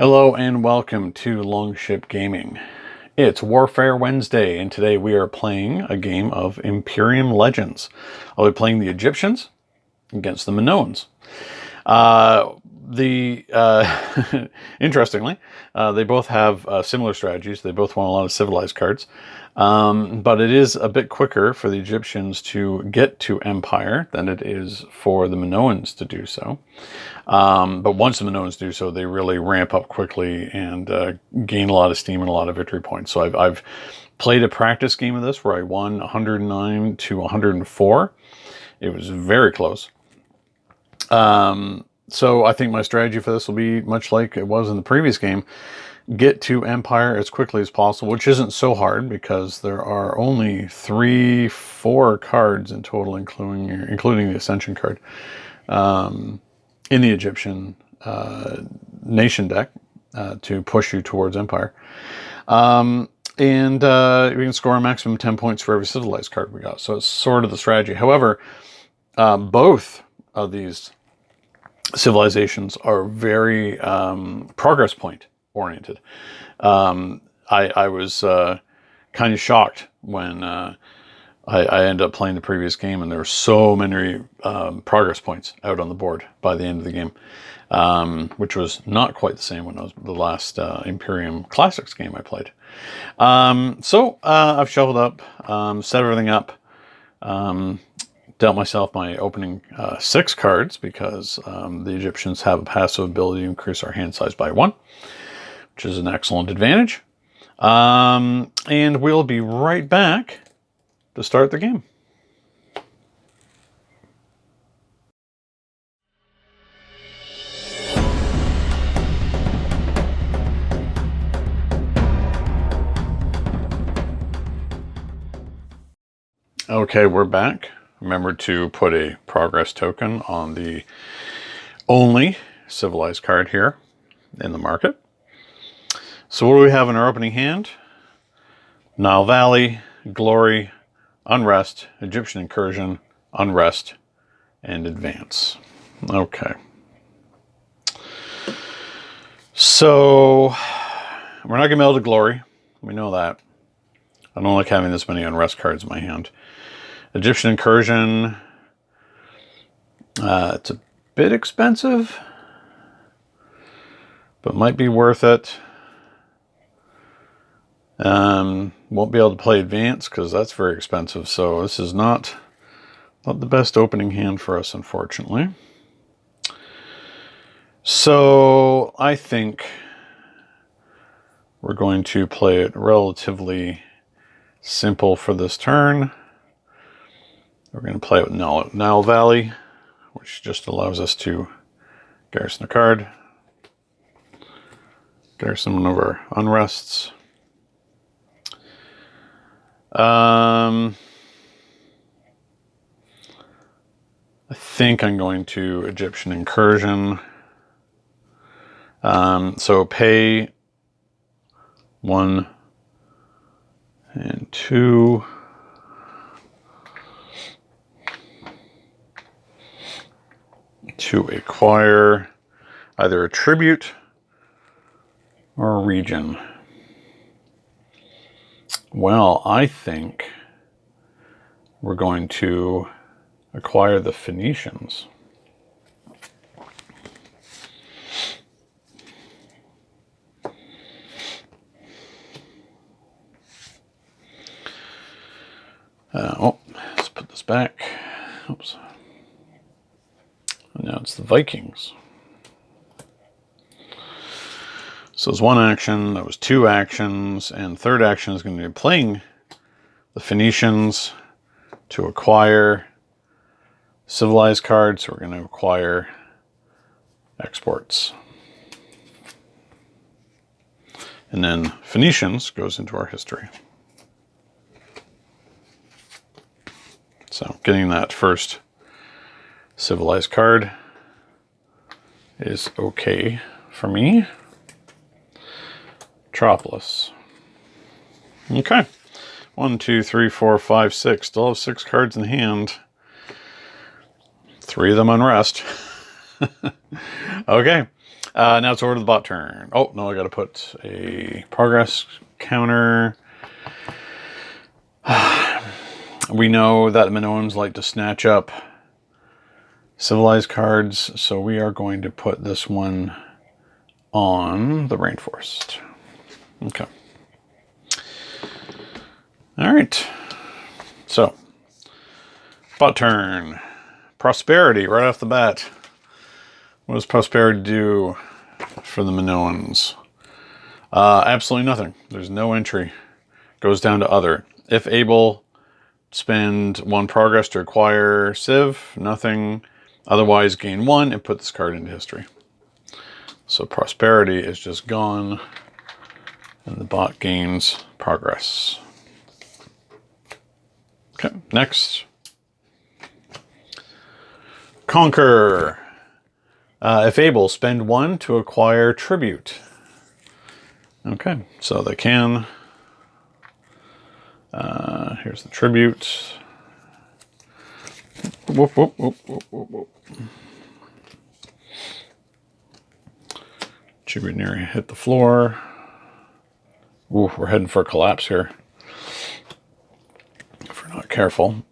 Hello and welcome to Longship Gaming. It's Warfare Wednesday, and today we are playing a game of Imperium Legends. I'll be playing the Egyptians against the Minoans. Interestingly, they both have similar strategies. They both want a lot of civilized cards. But it is a bit quicker for the Egyptians to get to Empire than it is for the Minoans to do so. But once the Minoans do so, they really ramp up quickly and gain a lot of steam and a lot of victory points. So I've played a practice game of this where I won 109 to 104. It was very close. So I think my strategy for this will be much like it was in the previous game. Get to Empire as quickly as possible, which isn't so hard because there are only 4 cards in total, including the Ascension card, in the Egyptian nation deck to push you towards Empire. And we can score a maximum 10 points for every civilized card we got. So it's sort of the strategy. However, both of these civilizations are very progress point oriented. I was kind of shocked when I ended up playing the previous game, and there were so many progress points out on the board by the end of the game, which was not quite the same when I was the last Imperium Classics game I played. So I've shoveled up, set everything up, dealt myself my opening 6 cards because the Egyptians have a passive ability to increase our hand size by 1, which is an excellent advantage. And we'll be right back to start the game. Okay, we're back. Remember to put a progress token on the only civilized card here in the market. So what do we have in our opening hand? Nile Valley, Glory, Unrest, Egyptian Incursion, Unrest, and Advance. Okay. So we're not going to be able to Glory. We know that. I don't like having this many Unrest cards in my hand. Egyptian Incursion, it's a bit expensive, but might be worth it. Won't be able to play Advance because that's very expensive, so this is not the best opening hand for us, unfortunately. So I think we're going to play it relatively simple for this turn. We're going to play it with Nile Valley, which just allows us to garrison a card, garrison one of our Unrests. I think I'm going to Egyptian Incursion. So pay 1 and 2. To acquire either a tribute or a region. Well, I think we're going to acquire the Phoenicians. Let's put this back. Oops. And now it's the Vikings. So it's 1 action, that was 2 actions, and third action is going to be playing the Phoenicians to acquire civilized cards. So we're going to acquire exports. And then Phoenicians goes into our history. So getting that first civilized card is okay for me. Metropolis. Okay. 1, 2, 3, 4, 5, 6. Still have 6 cards in hand. 3 of them Unrest. Okay. Now it's over to the bot turn. Oh, no, I got to put a progress counter. We know that Minoans like to snatch up civilized cards, so we are going to put this one on the rainforest. Okay. All right. So, bot turn. Prosperity right off the bat. What does prosperity do for the Minoans? Absolutely nothing. There's no entry. Goes down to other. If able, spend 1 progress to acquire Civ. Nothing. Otherwise, gain 1 and put this card into history. So prosperity is just gone, and the bot gains progress. Okay, next. Conquer. If able, spend 1 to acquire tribute. Okay, so they can. Here's the tribute. Whoop, whoop, whoop, whoop, whoop, whoop. Tribute near hit the floor. Ooh, we're heading for a collapse here if we're not careful.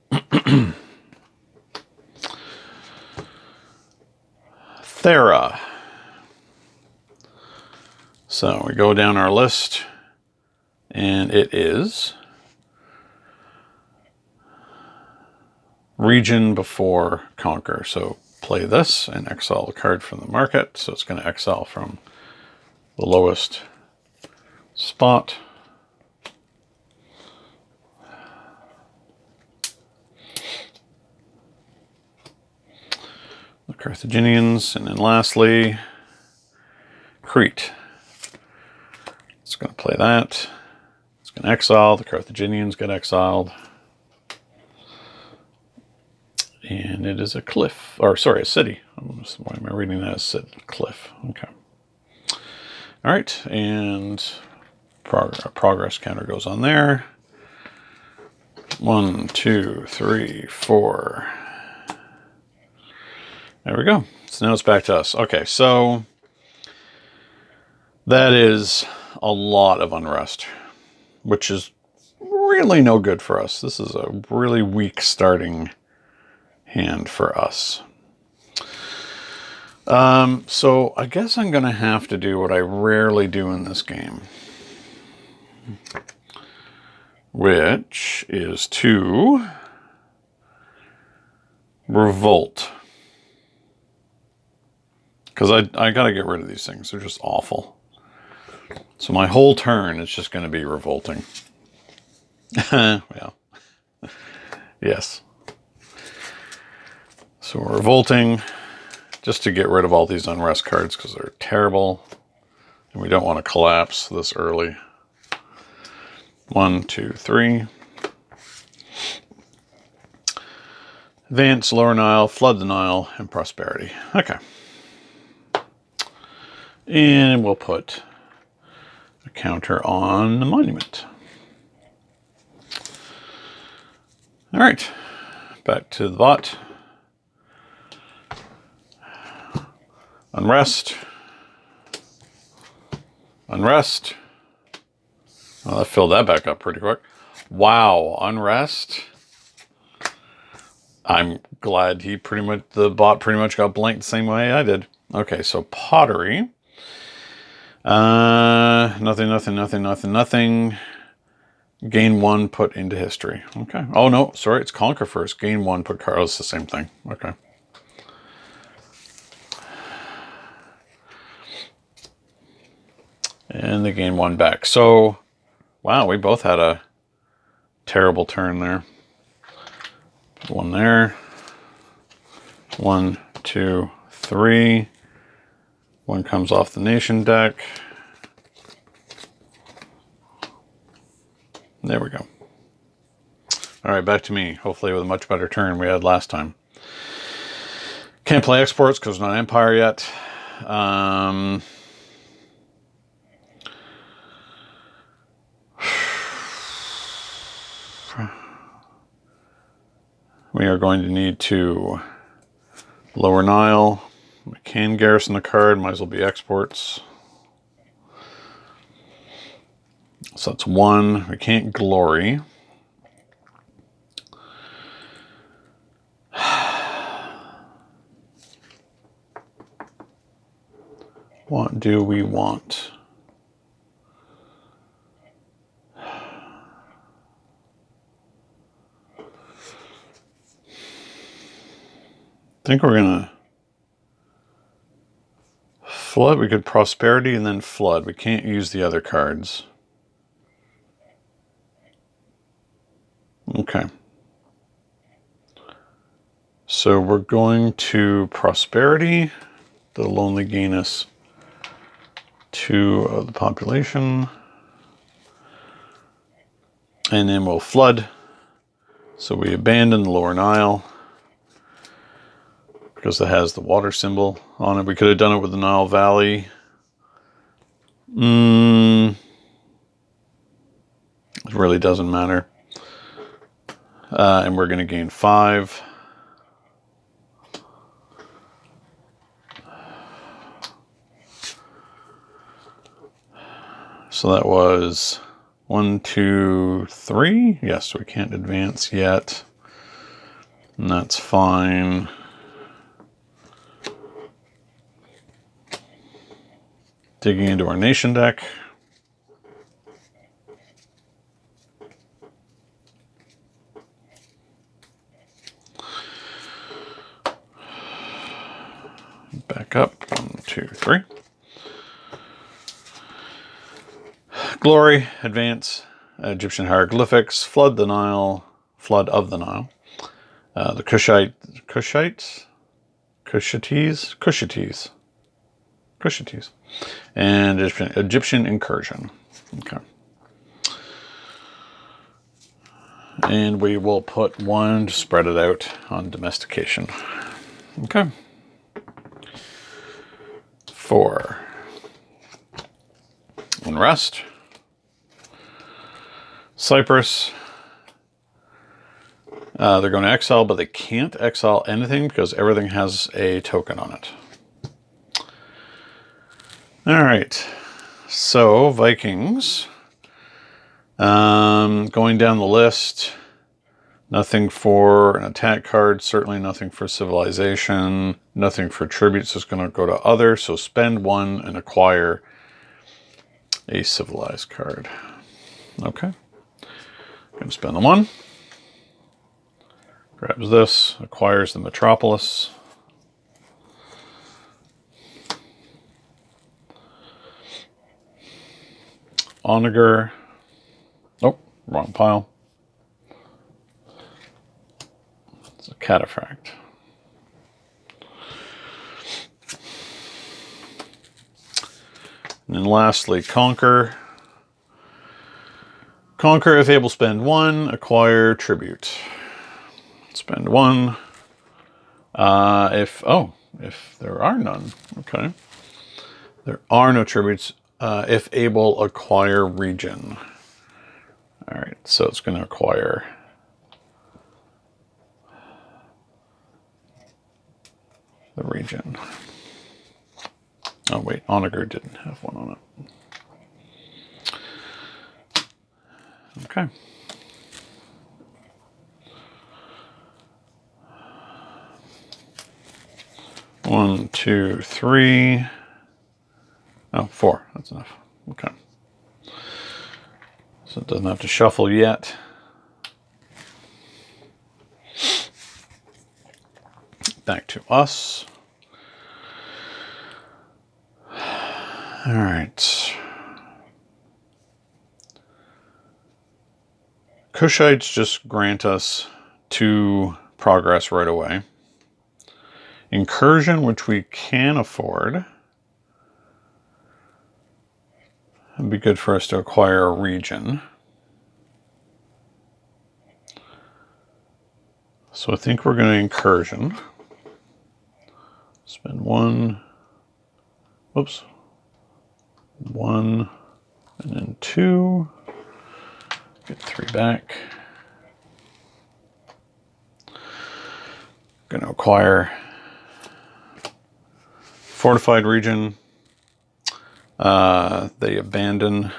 Thera. So we go down our list, and it is region before conquer. So play this and exile a card from the market. So it's going to exile from the lowest spot. The Carthaginians, and then lastly, Crete. It's going to play that. It's going to exile. The Carthaginians get exiled. And it is a cliff, or sorry, a city. Why am I reading that as cliff? Okay. All right, and progress counter goes on there. 1, 2, 3, 4. There we go. So now it's back to us. Okay, so that is a lot of unrest, which is really no good for us. This is a really weak starting hand for us. So I guess I'm going to have to do what I rarely do in this game, which is to revolt. Because I got to get rid of these things. They're just awful. So my whole turn is just going to be revolting. Well, yes. So we're revolting just to get rid of all these unrest cards because they're terrible. And we don't want to collapse this early. 1, 2, 3. Advance, Lower Nile, Flood the Nile, and Prosperity. Okay. And we'll put a counter on the monument. All right, back to the bot. Unrest. Unrest. Well, that filled that back up pretty quick. Wow, unrest. I'm glad the bot pretty much got blanked the same way I did. Okay, so pottery. Nothing. Gain 1, put into history. Okay. Oh, no, sorry, it's conquer first. Gain 1, put Carlos, the same thing. Okay. And they gain 1 back. So, wow, we both had a terrible turn there. Put 1 there. 1, 2, 3. 1 comes off the nation deck. There we go. All right, back to me. Hopefully with a much better turn we had last time. Can't play exports because we're not Empire yet. We are going to need to Lower Nile. We can garrison the card, might as well be exports. So that's 1. We can't glory. What do we want? I think we're gonna flood. We could prosperity and then flood. We can't use the other cards. Okay. So we're going to prosperity. That'll only gain us 2 of the population. And then we'll flood. So we abandon the Lower Nile because it has the water symbol on it. We could have done it with the Nile Valley. It really doesn't matter. And we're going to gain 5. So that was 1, 2, 3. Yes, we can't advance yet. And that's fine. Digging into our nation deck. Back up. 1, 2, 3. Glory, advance, Egyptian hieroglyphics, flood the Nile, flood of the Nile. The Cushites, and Egyptian incursion. Okay. And we will put 1 to spread it out on domestication. Okay. 4. Unrest. Cyprus. They're going to exile, but they can't exile anything because everything has a token on it. All right. So, Vikings. Going down the list. Nothing for an attack card. Certainly nothing for civilization. Nothing for tributes is going to go to other. So, spend 1 and acquire a civilized card. Okay. Going to spend the 1. Grabs this, acquires the metropolis. Onager. Oh, wrong pile. It's a cataphract. And then lastly, conquer. Conquer, if able, spend 1, acquire tribute. Spend 1. If there are none. Okay. There are no tributes. If able, acquire region. All right, so it's going to acquire the region. Oh wait, Onager didn't have 1 on it. Okay. One, 2, 3. Oh, 4. That's enough. Okay. So it doesn't have to shuffle yet. Back to us. All right. Cushites just grant us 2 progress right away. Incursion, which we can afford. It'd be good for us to acquire a region. So I think we're going to incursion. Spend 1. Whoops. 1 and then 2. Get 3 back. Going to acquire Fortified region. They abandon.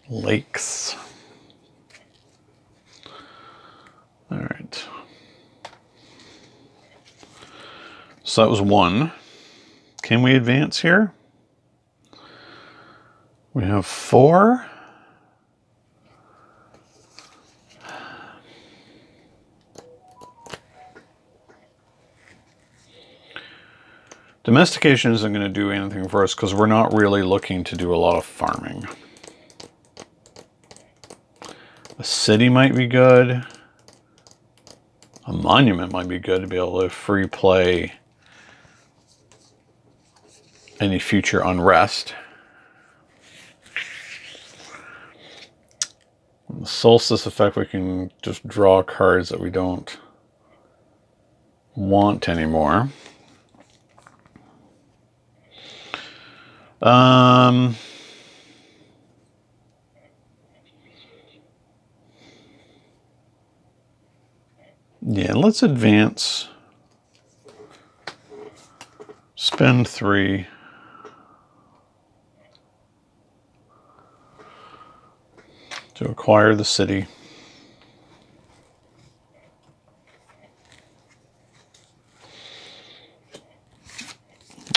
Lakes. All right. So that was one. Can we advance here? We have 4. Domestication isn't going to do anything for us because we're not really looking to do a lot of farming. A city might be good. A monument might be good to be able to free play any future unrest. In the solstice effect, we can just draw cards that we don't want anymore. Yeah, let's advance. Spend 3. To acquire the city.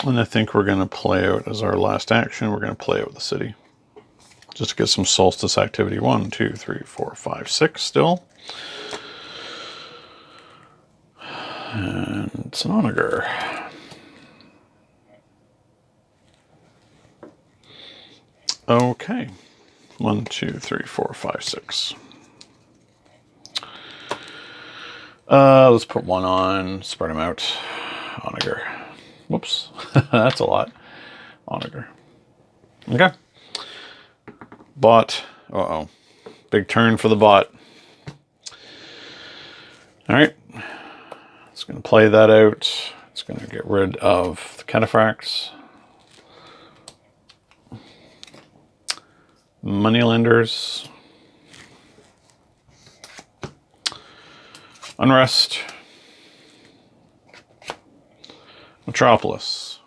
And I think we're going to play out as our last action. We're going to play out the city. Just to get some solstice activity. 1, 2, 3, 4, 5, 6 still. And it's an onager. Okay. 1, 2, 3, 4, 5, 6. Let's put 1 on. Spread them out. Onager. Whoops. That's a lot. Onager. Okay. Bot. Uh-oh. Big turn for the bot. All right. It's going to play that out. It's going to get rid of the cataphracts. Moneylenders. Unrest. Metropolis.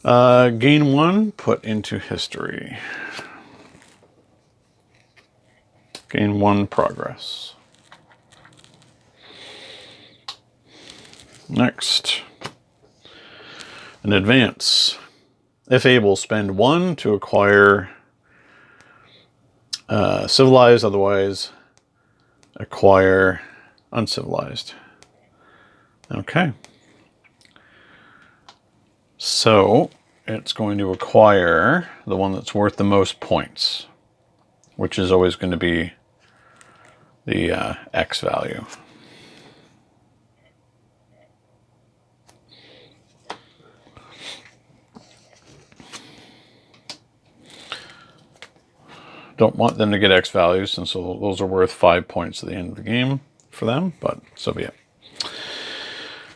Gain 1, put into history. Gain 1 progress. Next. An advance. If able, spend 1 to acquire civilized, otherwise acquire uncivilized. Okay. So it's going to acquire the one that's worth the most points, which is always going to be the X value. Don't want them to get X values since those are worth 5 points at the end of the game for them, but so be it.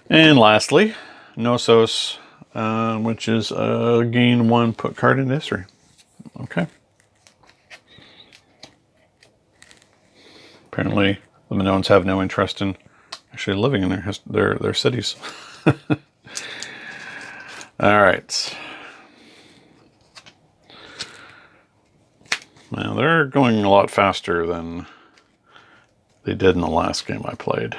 And lastly, Knossos, which is gain 1, put card in history. Okay. Apparently, the Minoans have no interest in actually living in their cities. All right. Now, they're going a lot faster than they did in the last game I played.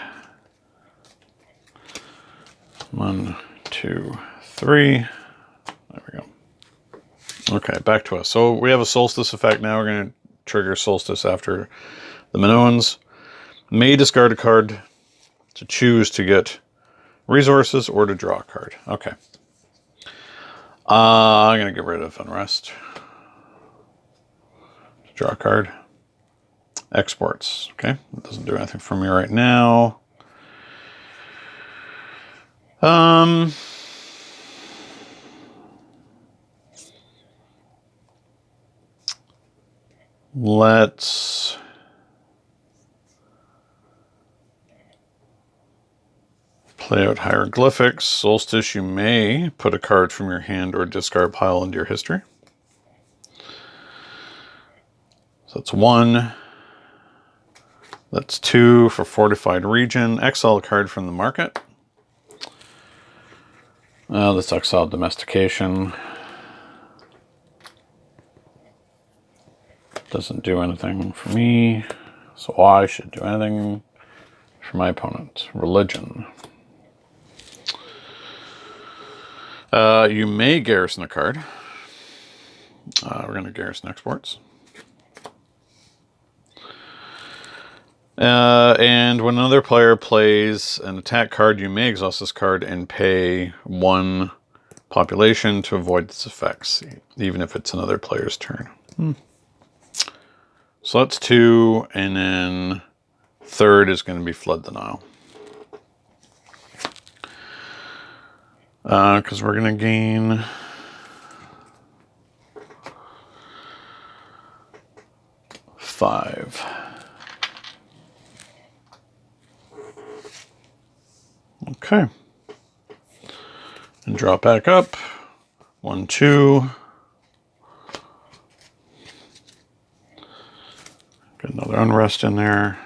1, 2, 3. There we go. Okay, back to us. So we have a solstice effect now. We're going to trigger solstice after the Minoans. May discard a card to choose to get resources or to draw a card. Okay. I'm going to get rid of unrest. Draw a card. Exports. Okay. It doesn't do anything for me right now. Let's play out hieroglyphics. Solstice, you may put a card from your hand or discard pile into your history. So that's 1. That's 2 for Fortified Region. Exile a card from the market. Let's exile Domestication. Doesn't do anything for me, so I should do anything for my opponent. Religion. You may garrison a card. We're going to garrison exports. And when another player plays an attack card, you may exhaust this card and pay 1 population to avoid its effects, even if it's another player's turn. So that's 2, and then third is going to be Flood the Nile. Because we're going to gain... five. Okay. And drop back up. 1, 2. Get another unrest in there.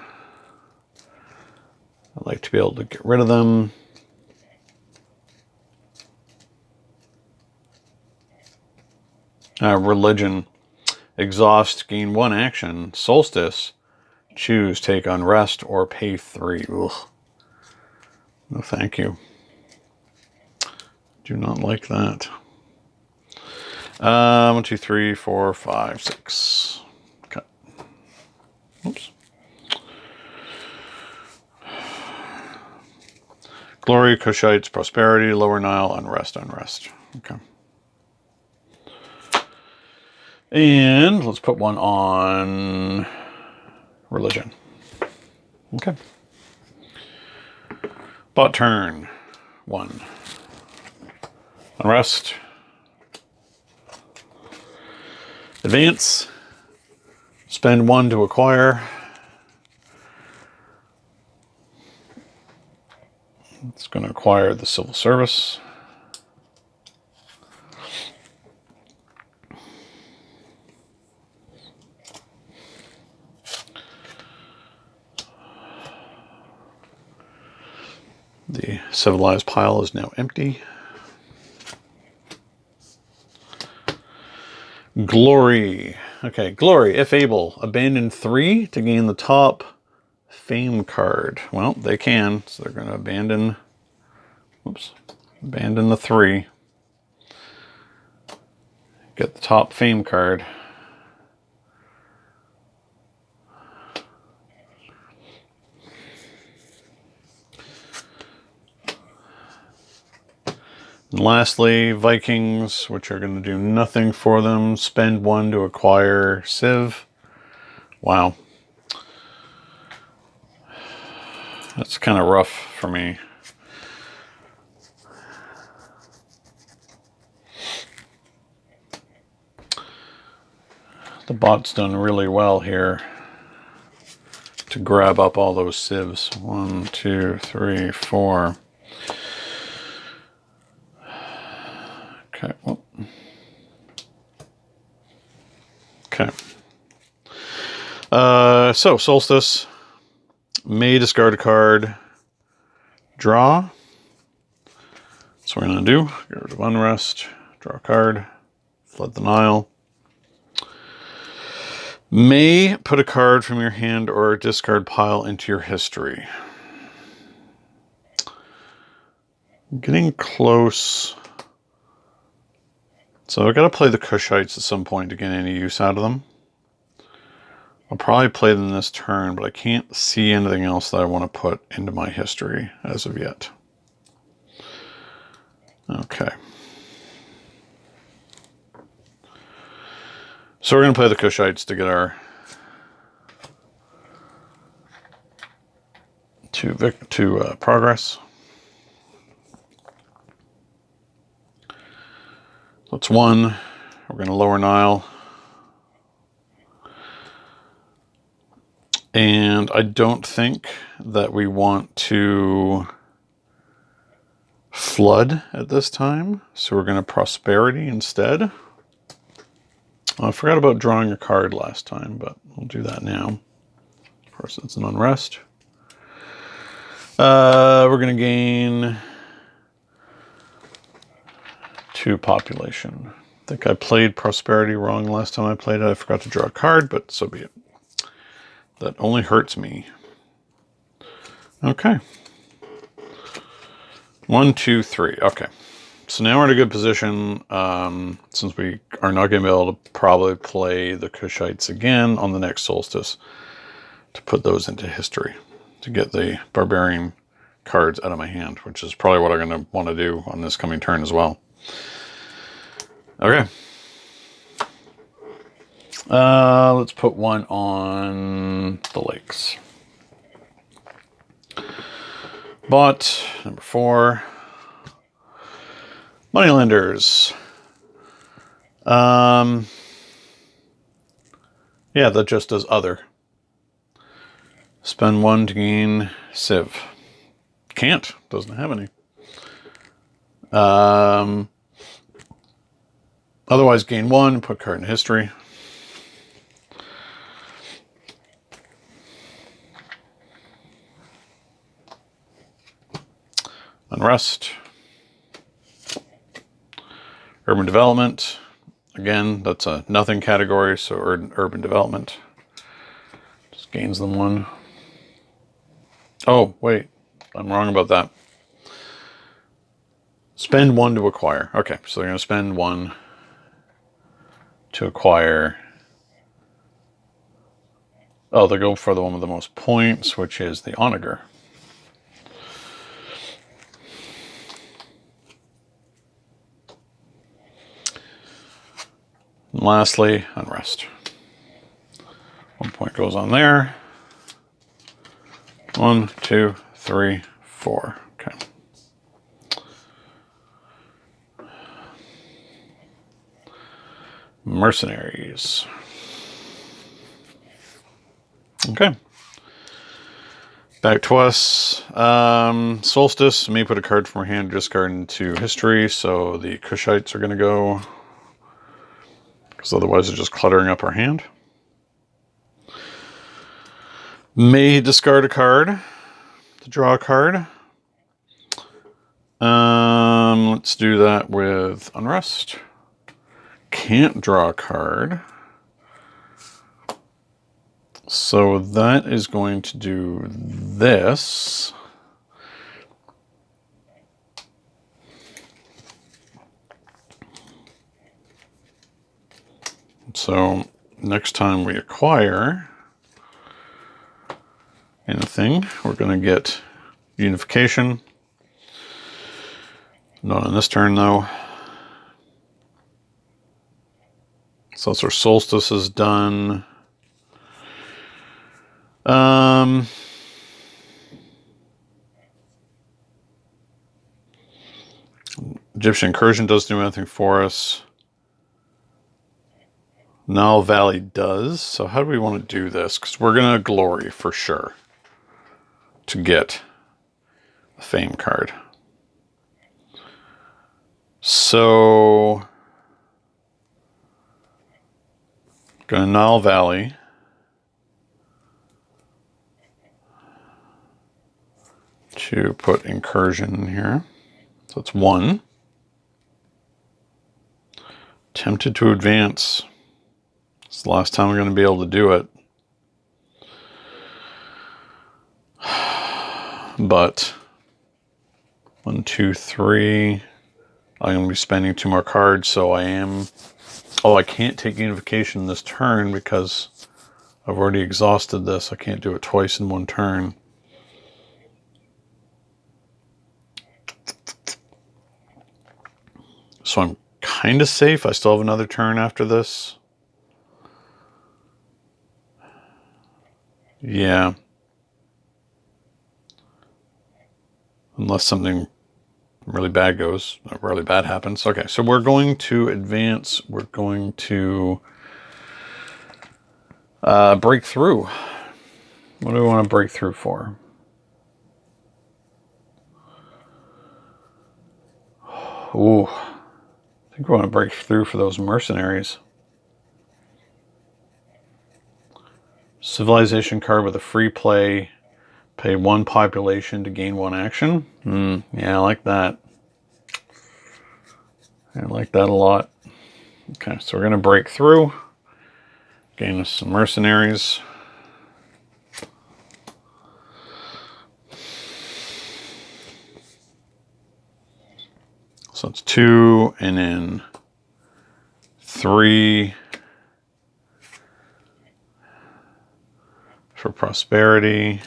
I'd like to be able to get rid of them. Religion. Exhaust, gain 1 action. Solstice. Choose, take unrest, or pay 3. Ugh. No, thank you. Do not like that. 1, 2, 3, 4, 5, 6. Okay. Oops. Glory, Kushites, Prosperity, Lower Nile, Unrest, Unrest. Okay. And let's put 1 on Religion. Okay. Bot turn. 1. Unrest. Advance. Spend 1 to acquire. It's going to acquire the Civil Service. The civilized pile is now empty. Glory. Okay, Glory. If able, abandon 3 to gain the top Fame card. Well, they can, so they're going to abandon. Oops. Abandon the 3. Get the top Fame card. And lastly, Vikings, which are going to do nothing for them. Spend 1 to acquire Civ. Wow. That's kind of rough for me. The bot's done really well here to grab up all those civs. 1, 2, 3, 4. Okay. Well. Okay. So Solstice may discard a card. Draw. That's what we're going to do. Get rid of Unrest. Draw a card. Flood the Nile. May put a card from your hand or discard pile into your history. I'm getting close. So I've got to play the Kushites at some point to get any use out of them. I'll probably play them this turn, but I can't see anything else that I want to put into my history as of yet. Okay. So we're going to play the Kushites to get our to progress. That's 1. We're going to Lower Nile. And I don't think that we want to flood at this time. So we're going to Prosperity instead. I forgot about drawing a card last time, but we'll do that now. Of course, it's an unrest. We're going to gain 2 population. I think I played prosperity wrong last time I played it. I forgot to draw a card, but so be it. That only hurts me. Okay. 1, 2, 3. Okay. So now we're in a good position, since we are not going to be able to probably play the Kushites again on the next solstice, to put those into history, to get the barbarian cards out of my hand, which is probably what I'm going to want to do on this coming turn as well. Okay. Let's put one on the lakes. Bought number 4. Moneylenders. Yeah, that just does other. Spend 1 to gain Civ. Can't. Doesn't have any. Otherwise, gain 1, put card in history. Unrest. Urban development. Again, that's a nothing category, so urban development. Just gains them 1. Oh, wait. I'm wrong about that. Spend 1 to acquire. Okay, so they're going to spend 1 to acquire. Oh, they go for the one with the most points, which is the Onager. And lastly, unrest. 1 point goes on there. 1, 2, 3, 4. Okay. Mercenaries. Okay. Back to us. Solstice. May put a card from our hand, discard into history. So the Kushites are going to go, because otherwise they're just cluttering up our hand. May discard a card to draw a card. Let's do that with Unrest. Can't draw a card. So that is going to do this. So next time we acquire anything, we're going to get unification. Not on this turn, though. So that's our solstice is done. Egyptian incursion doesn't do anything for us. Nile Valley does. So how do we want to do this? Because we're going to glory for sure to get the fame card. So going to Nile Valley. To put incursion in here. So it's 1. Tempted to advance. It's the last time we're going to be able to do it. But 1, 2, 3. I'm going to be spending 2 more cards, so I am. Oh, I can't take unification this turn because I've already exhausted this. I can't do it twice in 1 turn. So I'm kind of safe. I still have another turn after this. Yeah. Unless something really bad happens. Okay, so we're going to advance. We're going to break through. What do we want to break through for? Ooh. I think we want to break through for those mercenaries. Civilization card with a free play. Pay 1 population to gain 1 action. Yeah, I like that. I like that a lot. Okay, so we're going to break through. Gain us some mercenaries. So it's 2 and then 3 for prosperity.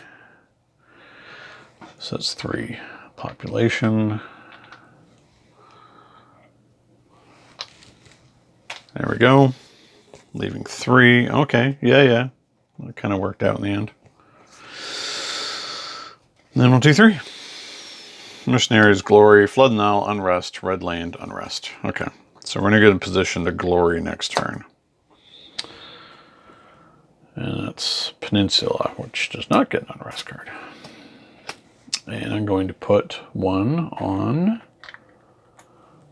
So it's 3 population. There we go. Leaving 3. Okay, yeah. It kind of worked out in the end. And then we'll do 3. Mercenaries, glory, flood Nile, unrest, red land, unrest. Okay, so we're in a good position to glory next turn. And that's Peninsula, which does not get an unrest card. And I'm going to put 1 on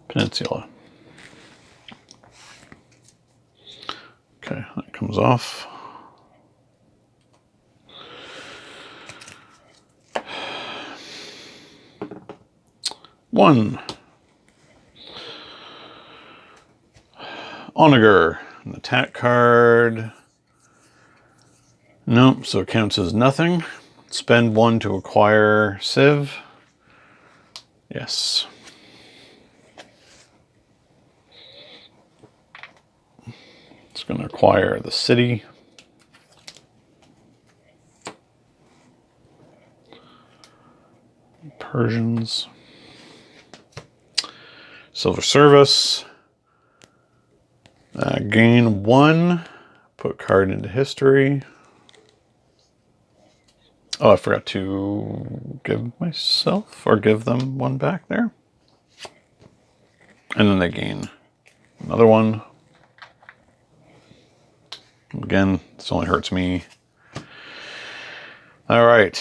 Peninsula. Okay, that comes off. One. Onager, an attack card. Nope, so it counts as nothing. Spend 1 to acquire Civ. Yes. It's going to acquire the city. Persians. Silver Service. Gain 1. Put card into history. Oh, I forgot to give myself or give them 1 back there. And then they gain another 1. Again, this only hurts me. All right.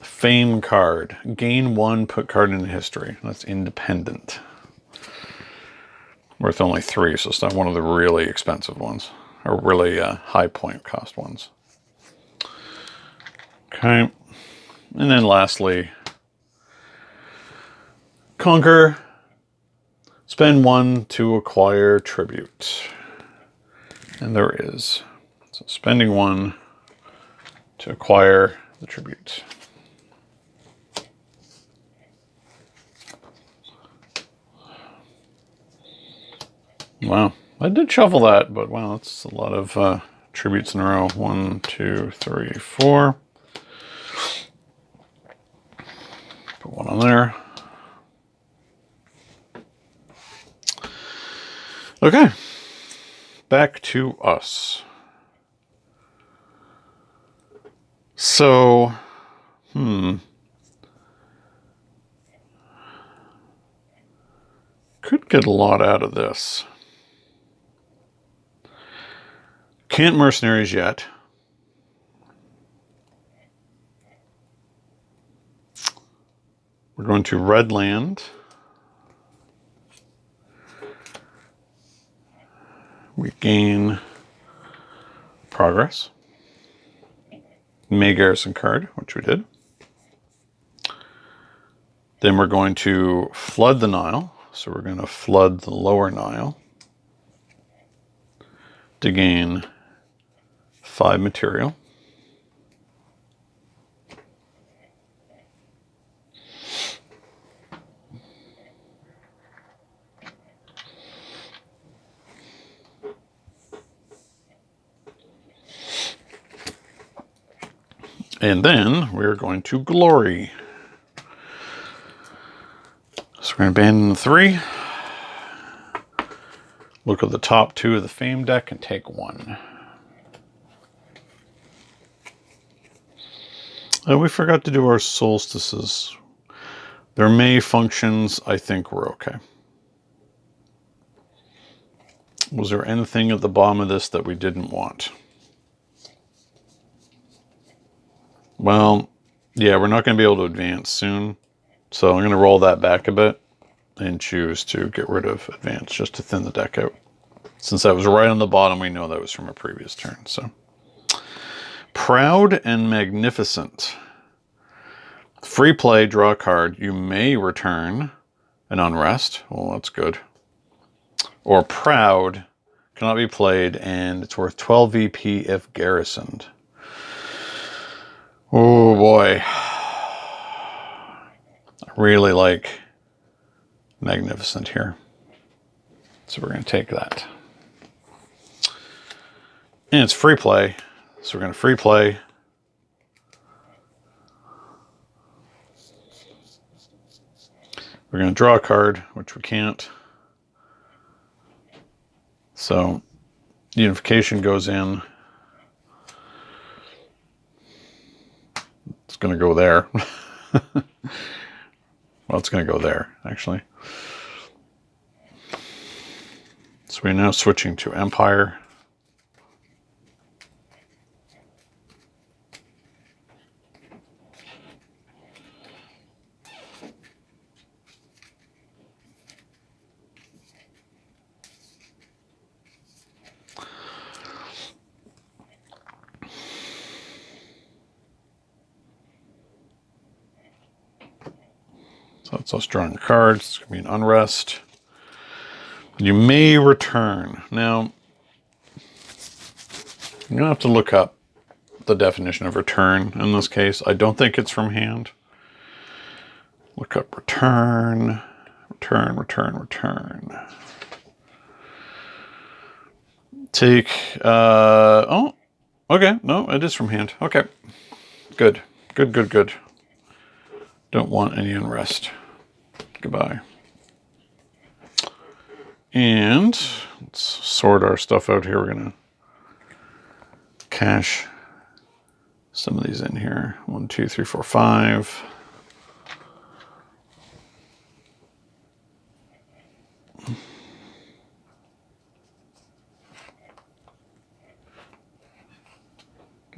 Fame card. Gain 1, put card into history. That's independent. Worth only 3, so it's not one of the really expensive ones. Or really high point cost ones. Okay. And then lastly, Conquer. Spend 1 to acquire tribute. And there is. So spending 1 to acquire the tribute. Wow, I did shuffle that, but wow, that's a lot of tributes in a row. 1, 2, 3, 4. Put 1 on there. Okay, back to us. So, could get a lot out of this. Can't mercenaries yet. We're going to red land. We gain progress. May garrison card, which we did. Then we're going to flood the Nile. So we're going to flood the lower Nile to gain 5 material. And then we're going to glory. So we're going to abandon the 3. Look at the top 2 of the fame deck and take 1. We forgot to do our solstices. Their May functions, I think we're okay. Was there anything at the bottom of this that we didn't want? Well, yeah, we're not going to be able to advance soon. So I'm going to roll that back a bit and choose to get rid of advance just to thin the deck out. Since that was right on the bottom, we know that was from a previous turn. So Proud and Magnificent. Free play, draw a card. You may return an Unrest. Well, that's good. Or Proud, cannot be played, and it's worth 12 VP if garrisoned. Oh boy. I really like Magnificent here. So we're going to take that. And it's free play. So we're going to free play. We're going to draw a card, which we can't. So Unification goes in. It's going to go there. Well, it's going to go there, actually. So we're now switching to Empire. So that's us drawing cards. It's going to be an Unrest. You may return. Now, you're going to have to look up the definition of return in this case. I don't think it's from hand. Look up return. Return. Take, oh, okay. No, it is from hand. Okay. Good. Don't want any Unrest. Goodbye. And let's sort our stuff out here. We're going to cache some of these in here. 1, 2, 3, 4, 5.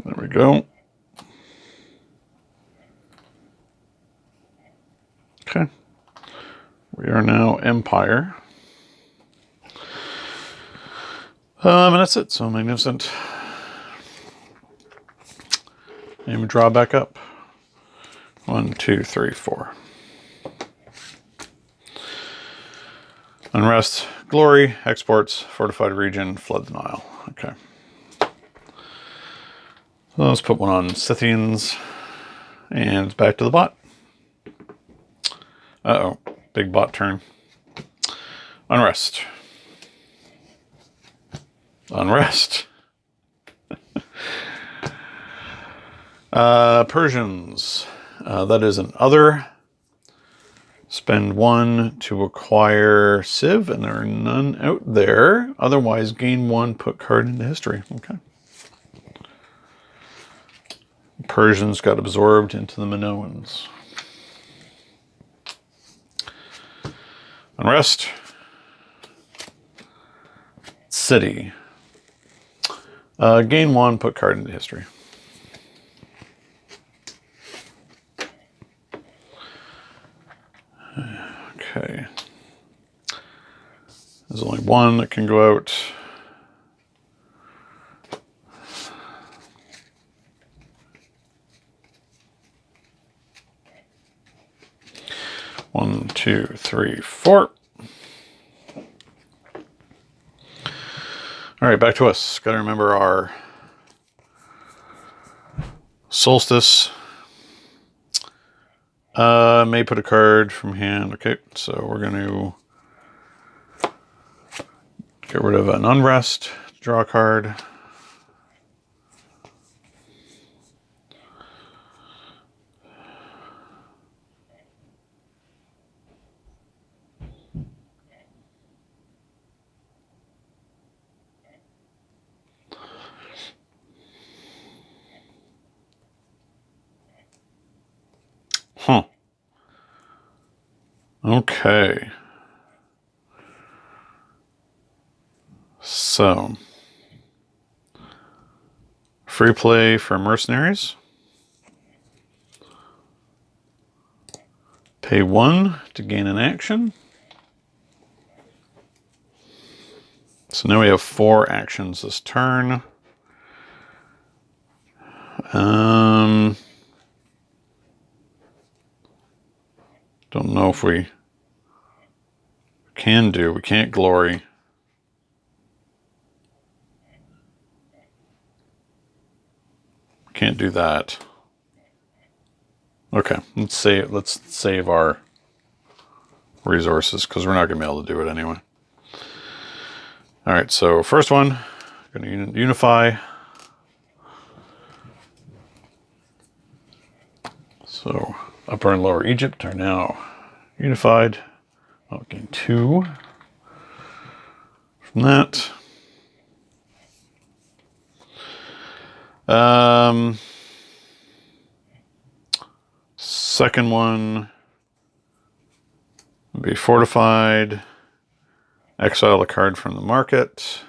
There we go. Okay. We are now Empire. And that's it. So Magnificent. And we draw back up. 1, 2, 3, 4. Unrest, Glory, Exports, Fortified Region, Flood the Nile. Okay. So let's put one on Scythians. And back to the bot. Uh-oh. Big bot turn. Unrest. Persians. That is an other. Spend 1 to acquire Civ, and there are none out there. Otherwise, gain 1, put card into history. Okay. Persians got absorbed into the Minoans. Unrest. City. Gain 1, put card into history. Okay. There's only 1 that can go out. One, 2, 3, 4. All right, back to us. Got to remember our Solstice. May put a card from hand. Okay, so we're going to get rid of an Unrest, draw a card. Huh. Okay. So, free play for mercenaries. Pay 1 to gain an action. So now we have 4 actions this turn. Don't know if we can do. We can't glory. Can't do that. Okay, let's save our resources because we're not going to be able to do it anyway. All right, so first one, going to unify. So Upper and Lower Egypt are now unified. I'll gain 2 from that. Second one will be fortified. Exile a card from the market.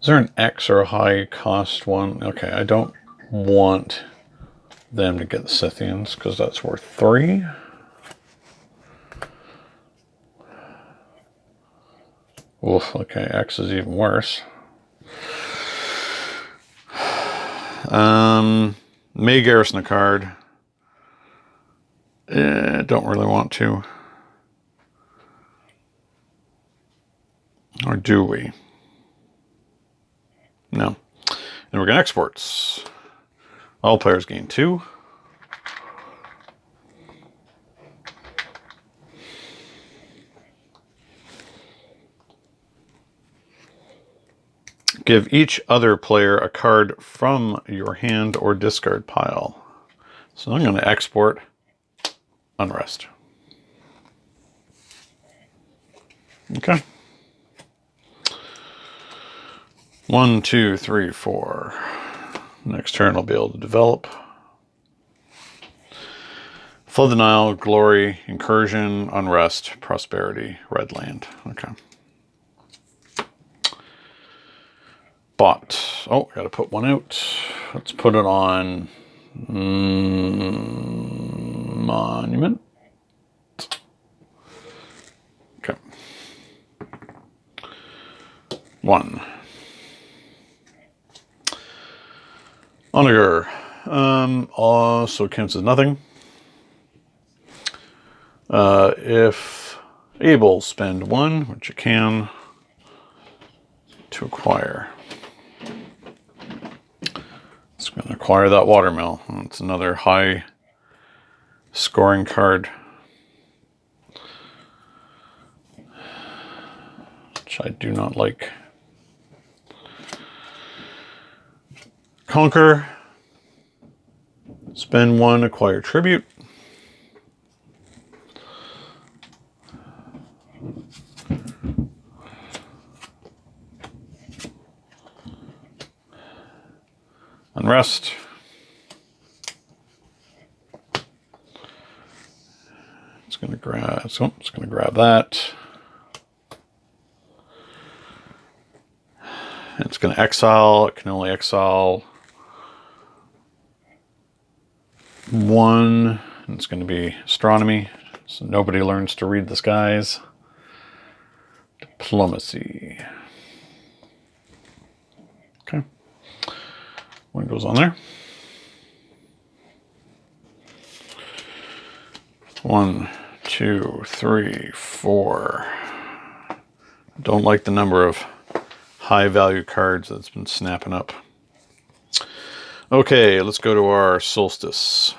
Is there an X or a high cost one? Okay, I don't want them to get the Scythians because that's worth 3. Oof, okay, X is even worse. May garrison a card. Don't really want to. Or do we? No. And we're going to exports. All players gain 2. Give each other player a card from your hand or discard pile. So I'm going to export Unrest. Okay. 1, 2, 3, 4. Next turn I'll be able to develop. Flood the Nile, Glory, Incursion, Unrest, Prosperity, Red Land. Okay. Bought. Oh, got to put one out. Let's put it on Monument. Okay. 1. Onager. Also counts as nothing. If able, spend 1, which you can, to acquire. It's going to acquire that watermill. It's another high scoring card, which I do not like. Conquer. Spend 1, acquire tribute. Unrest. It's going to grab. So it's going to grab that. It's going to exile. It can only exile 1. And it's going to be astronomy. So nobody learns to read the skies. Diplomacy. Okay. 1 goes on there. 1, 2, 3, 4. Don't like the number of high value cards that's been snapping up. Okay, let's go to our solstice.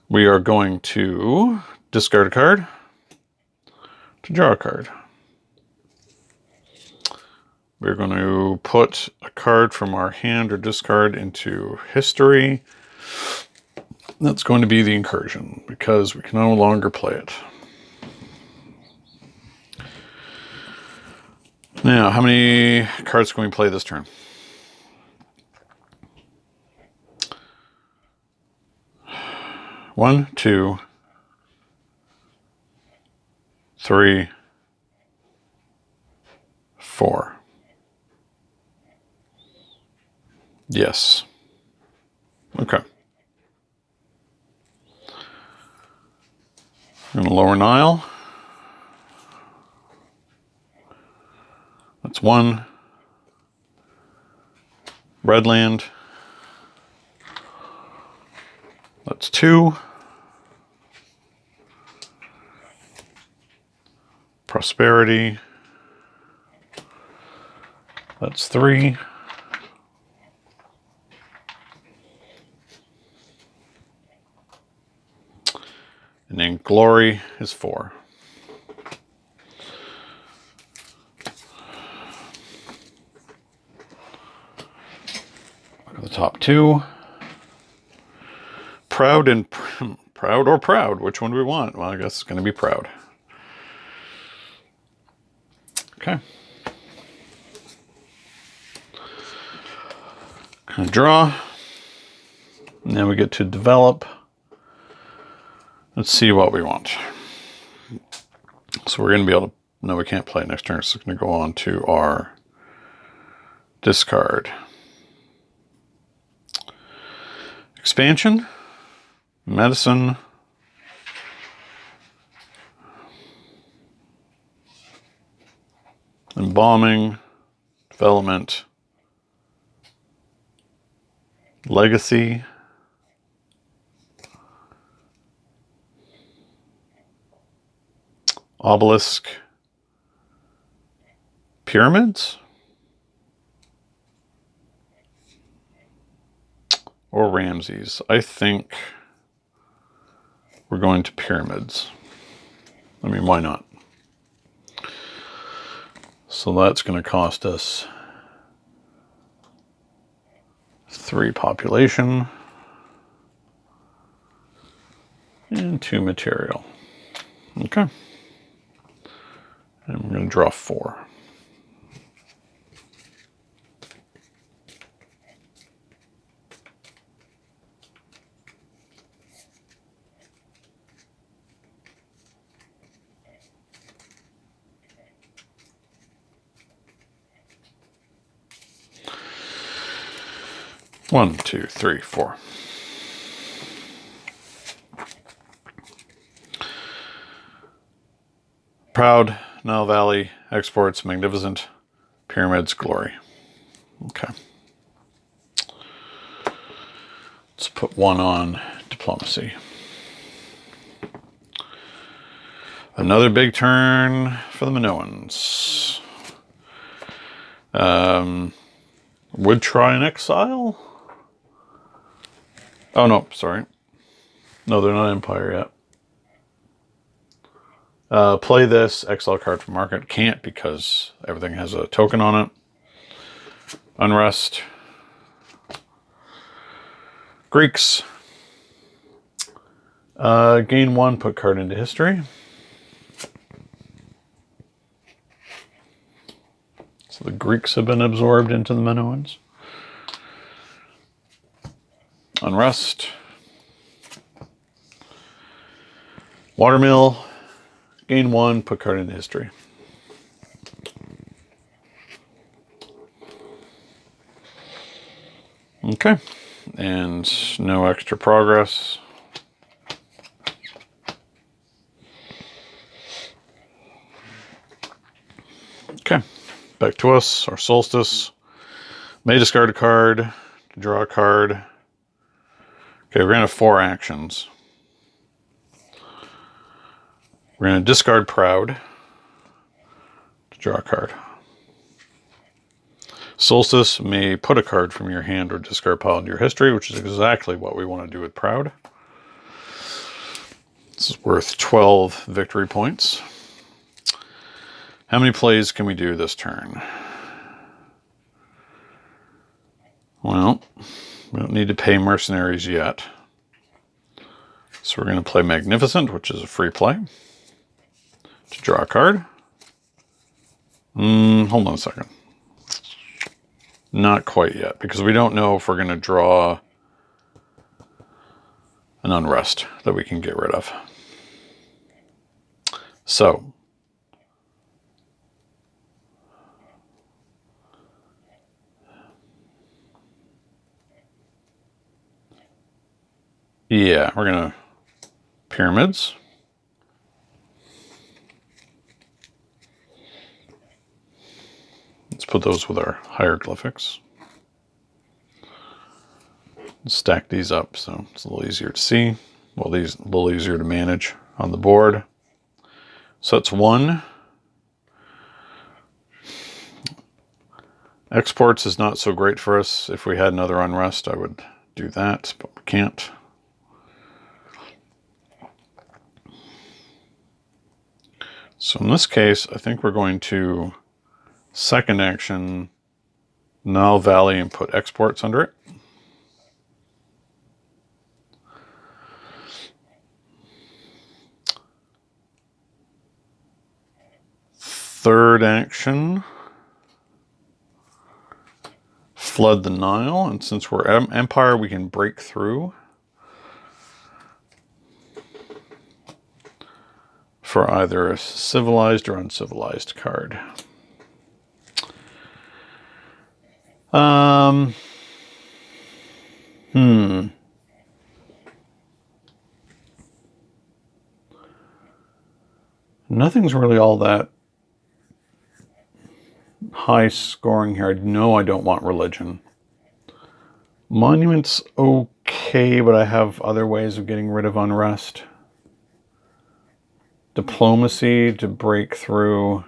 We are going to discard a card to draw a card. We're going to put a card from our hand or discard into history. That's going to be the Incursion because we can no longer play it. Now, how many cards can we play this turn? One, 2, 3, 4. Yes. Okay. I'm going to lower Nile. That's 1. Red land. That's 2. Prosperity. That's 3. And then glory is 4. Look at the top 2. Proud and proud or proud. Which one do we want? Well, I guess it's going to be proud. Okay. Gonna draw. Now we get to develop. Let's see what we want. So we're going to be able to... No, we can't play next turn. So it's going to go on to our discard. Expansion. Medicine. Embalming. Development. Legacy. Obelisk. Pyramids? Or Ramses? I think we're going to pyramids. I mean, why not? So that's going to cost us 3 population and 2 material. Okay. And we're going to draw 4. One, 2, 3, 4. Proud, Nile Valley, exports, magnificent, pyramids, glory. Okay. Let's put 1 on diplomacy. Another big turn for the Minoans. Would try an exile. Oh no, sorry. No, they're not Empire yet. Play this, exile card from market. Can't because everything has a token on it. Unrest. Greeks. Gain 1, put card into history. So the Greeks have been absorbed into the Minoans. Unrest. Watermill. Gain 1, put card into history. Okay. And no extra progress. Okay. Back to us, our solstice. May discard a card to draw a card. Okay, we're going to have 4 actions. We're going to discard Proud to draw a card. Solstice may put a card from your hand or discard pile into your history, which is exactly what we want to do with Proud. This is worth 12 victory points. How many plays can we do this turn? Well, we don't need to pay mercenaries yet. So we're going to play Magnificent, which is a free play. To draw a card. Hold on a second. Not quite yet, because we don't know if we're going to draw an unrest that we can get rid of. So, yeah, we're going to pyramids. Let's put those with our hieroglyphics. Stack these up so it's a little easier to see. Well, these a little easier to manage on the board. So that's one. Exports is not so great for us. If we had another unrest, I would do that, but we can't. So in this case, I think we're going to second action null valley and put exports under it. Third action, flood the Nile, and since we're Empire, we can break through for either a civilized or uncivilized card. Nothing's really all that high scoring here. No, I don't want religion. Monument's okay, but I have other ways of getting rid of unrest. Diplomacy to break through.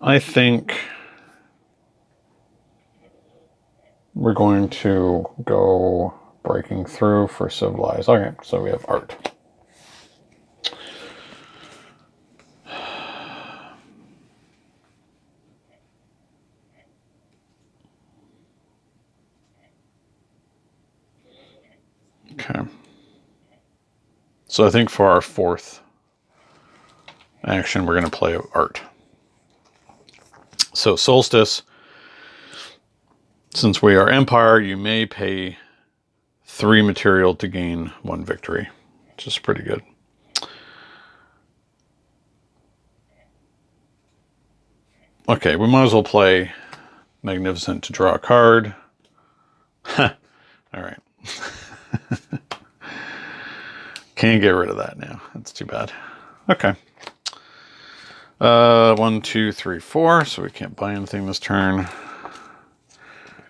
I think we're going to go breaking through for civilized. Okay, so we have art. Okay. So I think for our fourth action, we're going to play art. So Solstice, since we are Empire, you may pay 3 material to gain 1 victory, which is pretty good. Okay, we might as well play Magnificent to draw a card. All right. Can't get rid of that now. That's too bad. Okay. 1, 2, 3, 4. So we can't buy anything this turn.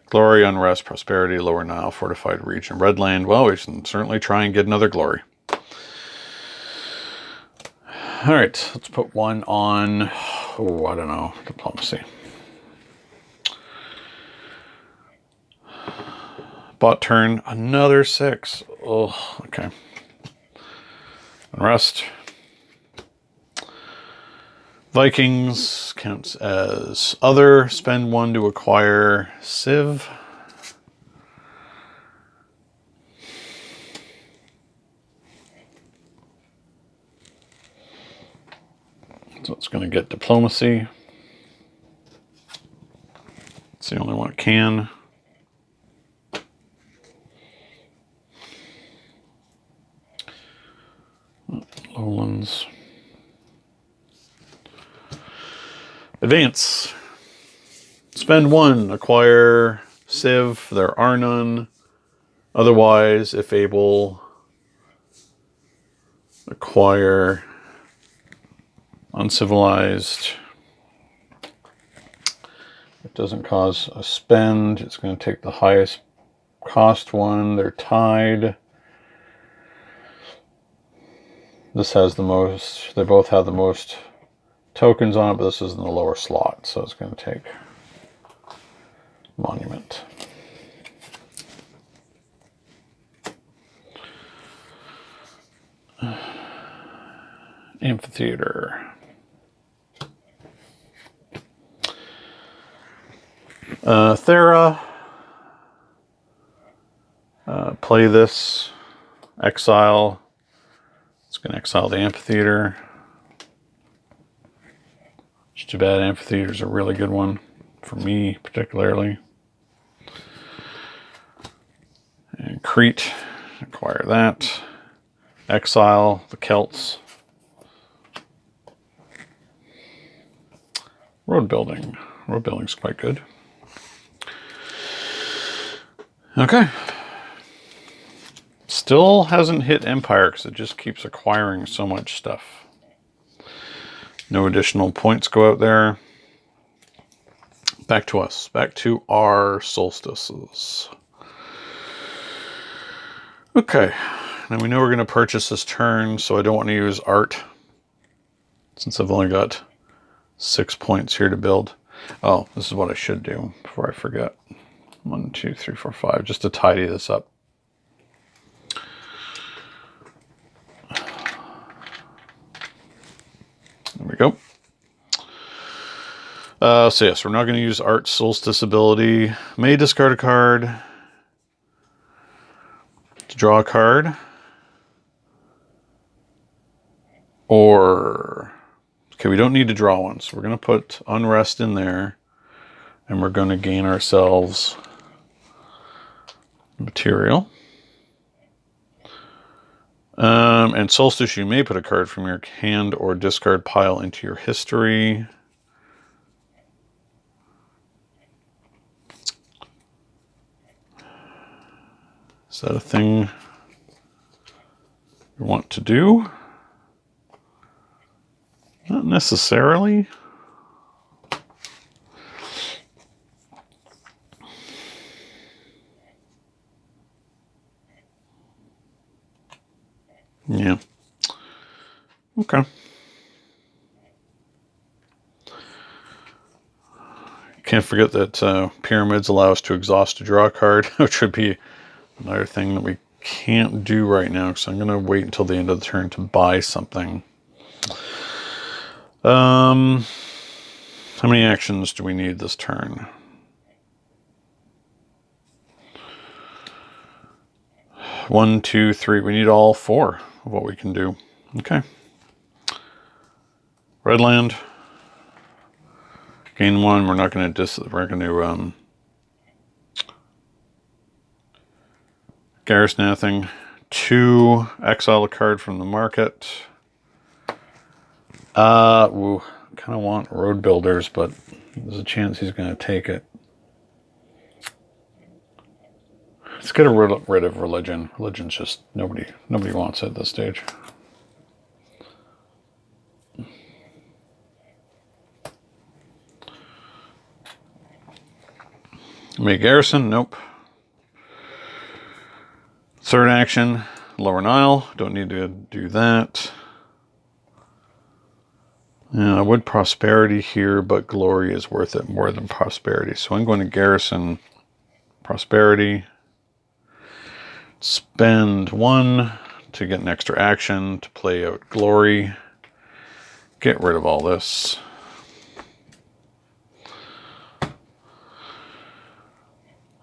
Glory, unrest, prosperity, Lower Nile, fortified region, Redland. Well, we can certainly try and get another glory. All right, let's put one on, oh, I don't know, diplomacy. Bot turn, another 6. Oh, okay. Unrest. Vikings counts as other. Spend 1 to acquire Civ. So it's going to get diplomacy. It's the only one it can. Lowlands. Advance. Spend 1, acquire Civ. There are none. Otherwise, if able, acquire uncivilized. It doesn't cause a spend. It's going to take the highest cost one. They're tied. This has the most. They both have the most tokens on it, but this is in the lower slot, so it's going to take Monument. Amphitheater. Thera. Play this. Exile. It's going to exile the Amphitheater. It's too bad Amphitheater is a really good one for me, particularly. And Crete, acquire that. Exile the Celts. Road building. Road building's quite good. Still hasn't hit Empire because it just keeps acquiring so much stuff. No additional points go out there. Back to us. Back to our solstices. Okay. Now we know we're going to purchase this turn, so I don't want to use art. Since I've only got 6 points here to build. Oh, this is what I should do before I forget. 1, 2, 3, 4, 5. Just to tidy this up. There we go. So yes, we're not going to use Art Solstice ability. May discard a card to draw a card. Or, okay, we don't need to draw one. So we're going to put Unrest in there. And we're going to gain ourselves material. And Solstice, you may put a card from your hand or discard pile into your history. Is that a thing you want to do? Not necessarily. Yeah. Okay. Can't forget that pyramids allow us to exhaust to draw a card, which would be another thing that we can't do right now, so I'm going to wait until the end of the turn to buy something. How many actions do we need this turn? One, two, three. We need all 4 of what we can do. Okay. Red land. Gain 1. We're not going to we're going to garrison nothing. 2. Exile a card from the market. Ooh, kind of want road builders, but there's a chance he's going to take it. Let's get rid of religion. Religion's just nobody wants it at this stage. Make garrison, nope. Third action, Lower Nile. Don't need to do that. Yeah, I would prosperity here, but glory is worth it more than prosperity. So I'm going to garrison prosperity. Spend 1 to get an extra action to play out glory. Get rid of all this.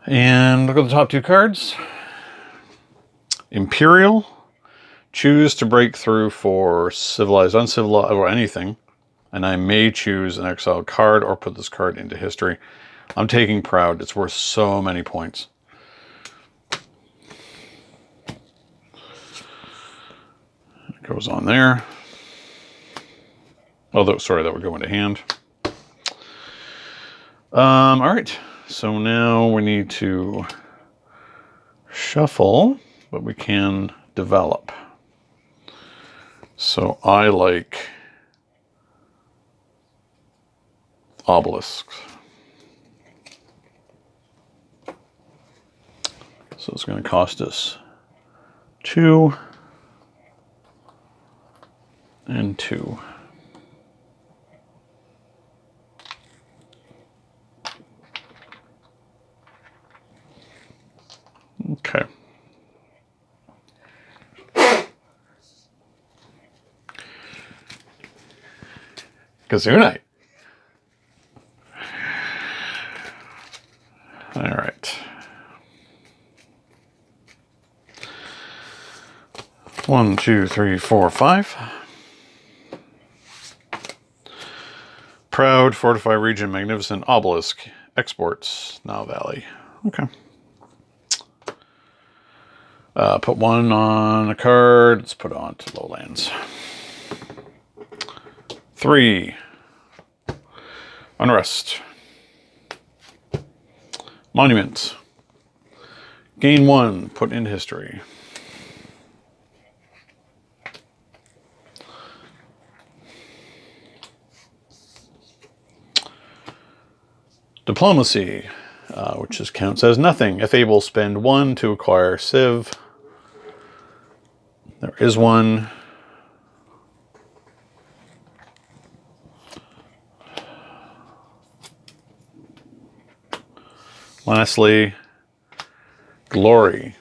And look at the top 2 cards. Imperial. Choose to break through for civilized, uncivilized, or anything. And I may choose an exiled card or put this card into history. I'm taking Proud. It's worth so many points. It goes on there. Although, sorry, that would go into hand. All right. So now we need to shuffle, but we can develop. So I like obelisks. So it's going to cost us 2 and 2. Okay. Kazunite. All right. 1, 2, 3, 4, 5. Proud, Fortify Region, Magnificent, Obelisk, Exports, Nile Valley. Okay. Put 1 on a card. Let's put it on to Lowlands. 3. Unrest. Monument. Gain 1. Put in history. Diplomacy, which counts as nothing. If able, spend 1 to acquire Civ. There is one. Lastly, Glory.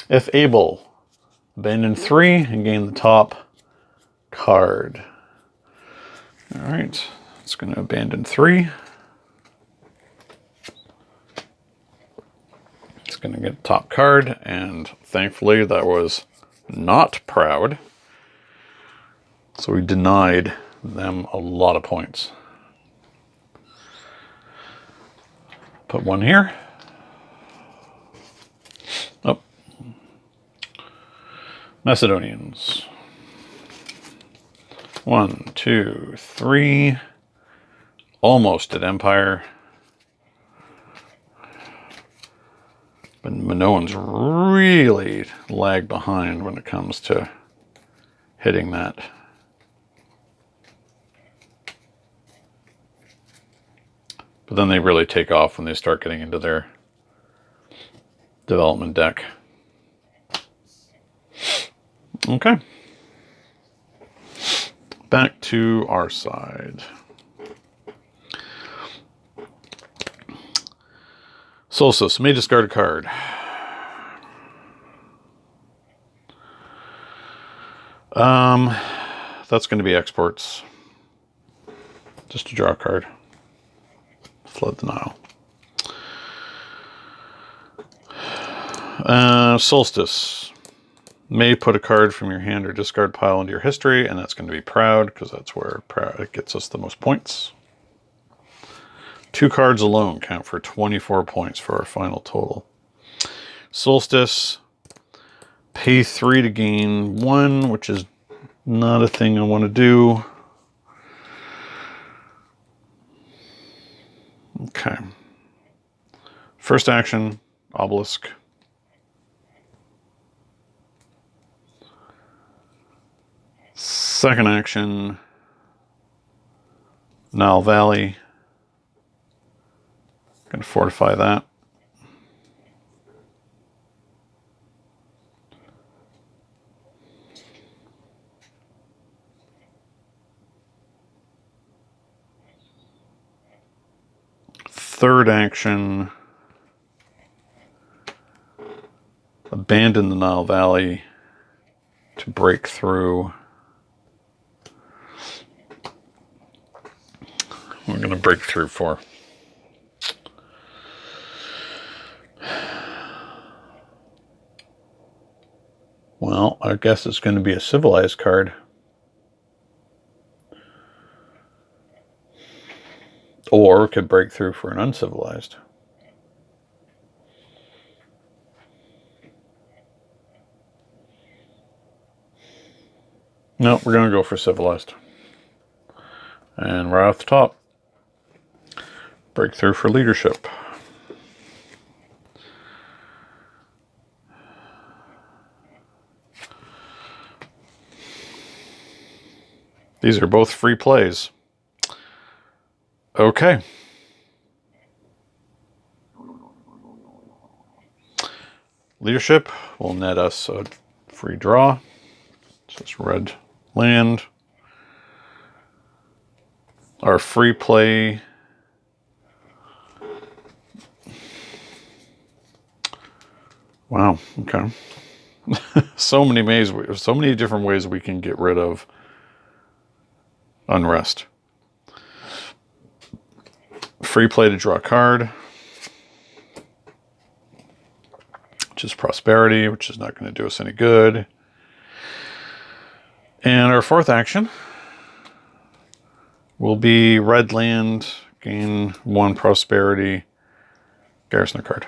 If able, abandon 3 and gain the top card. All right, it's going to abandon 3. It's going to get the top card, and thankfully that was not proud. So we denied them a lot of points. Put 1 here. Oh. Macedonians. 1, 2, 3. Almost at Empire. But Minoans really lag behind when it comes to hitting that. But then they really take off when they start getting into their development deck. Okay. Back to our side. Solstice, may discard a card. That's going to be exports. Just to draw a card. Flood the Nile. Solstice. May put a card from your hand or discard pile into your history, and that's going to be proud, because that's where proud it gets us the most points. 2 cards alone count for 24 points for our final total. Solstice, pay 3 to gain 1, which is not a thing I want to do. Okay. First action, Obelisk. Second action, Nile Valley. Going to fortify that. Third action, abandon the Nile Valley to break through. We're going to break through 4. Well, I guess it's going to be a civilized card. Or could break through for an uncivilized. No, we're going to go for civilized. And right off the top, breakthrough for leadership. These are both free plays. Okay. Leadership will net us a free draw. It's just red land. Our free play. Wow, okay. So many different ways we can get rid of unrest. Free play to draw a card, which is prosperity, which is not going to do us any good. And our fourth action will be red land, gain 1 prosperity, garrison a card.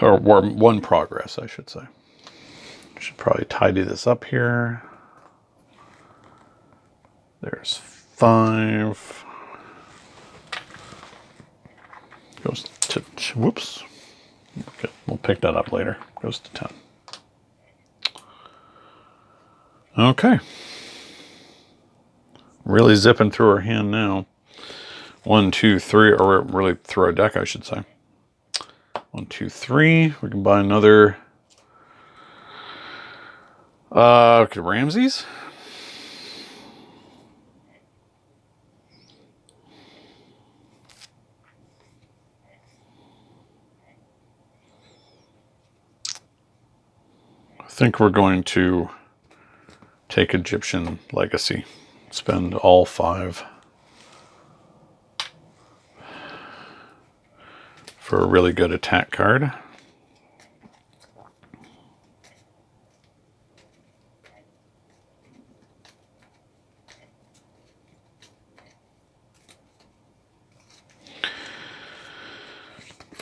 Or 1 progress, I should say. Should probably tidy this up here. There's 5. Goes to, whoops. Okay, we'll pick that up later. Goes to 10. Okay. Really zipping through our hand now. 1, 2, 3, or really through our deck, I should say. 1, 2, 3. We can buy another. Okay, Ramses. I think we're going to take Egyptian Legacy. Spend all 5 for a really good attack card.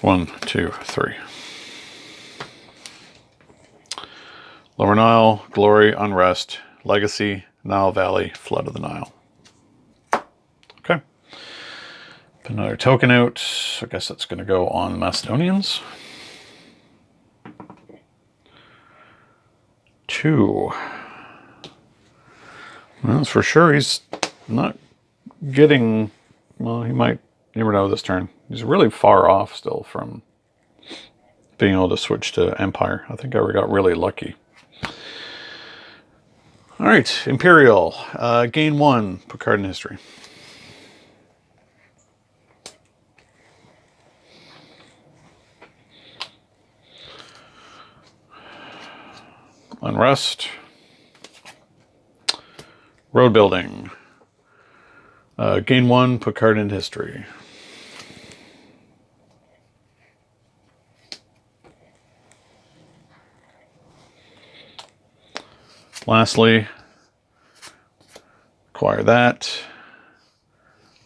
One, 2, 3. Lower Nile, Glory, Unrest, Legacy, Nile Valley, Flood of the Nile. Okay. Put another token out. I guess that's going to go on the Macedonians. 2. Well, that's for sure. He's not getting... Well, he might... You never know this turn. He's really far off still from being able to switch to Empire. I think I got really lucky. All right, Imperial. Gain 1. Put card in history. Unrest. Road building. Gain 1. Put card in history. Lastly, acquire that,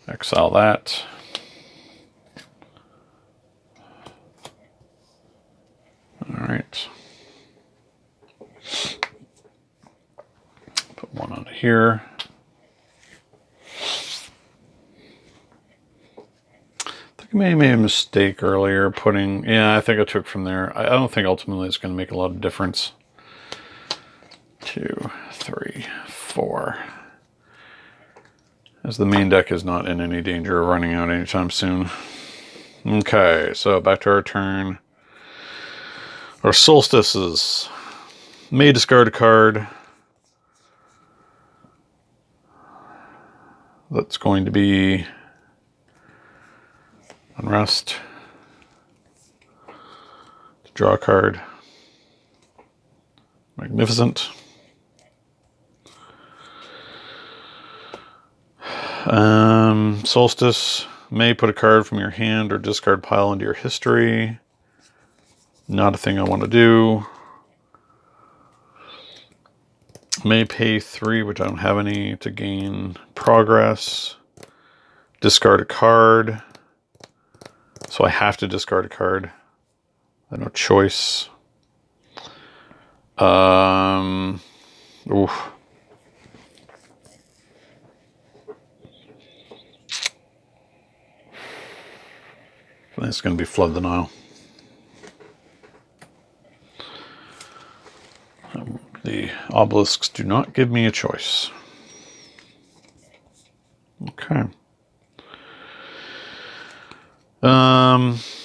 exile that, all right, put 1 onto here. I think I may have made a mistake earlier putting, I think I took from there. I don't think ultimately it's going to make a lot of difference. 2, 3, 4. As the main deck is not in any danger of running out anytime soon. Okay, so back to our turn. Our solstices. May discard a card. That's going to be Unrest. Draw a card. Magnificent. Solstice. May put a card from your hand or discard pile into your history. Not a thing I want to do. May pay 3, which I don't have any, to gain progress. Discard a card. So I have to discard a card. I have no choice. Oof. I think it's going to be Flood the Nile. The obelisks do not give me a choice. Okay.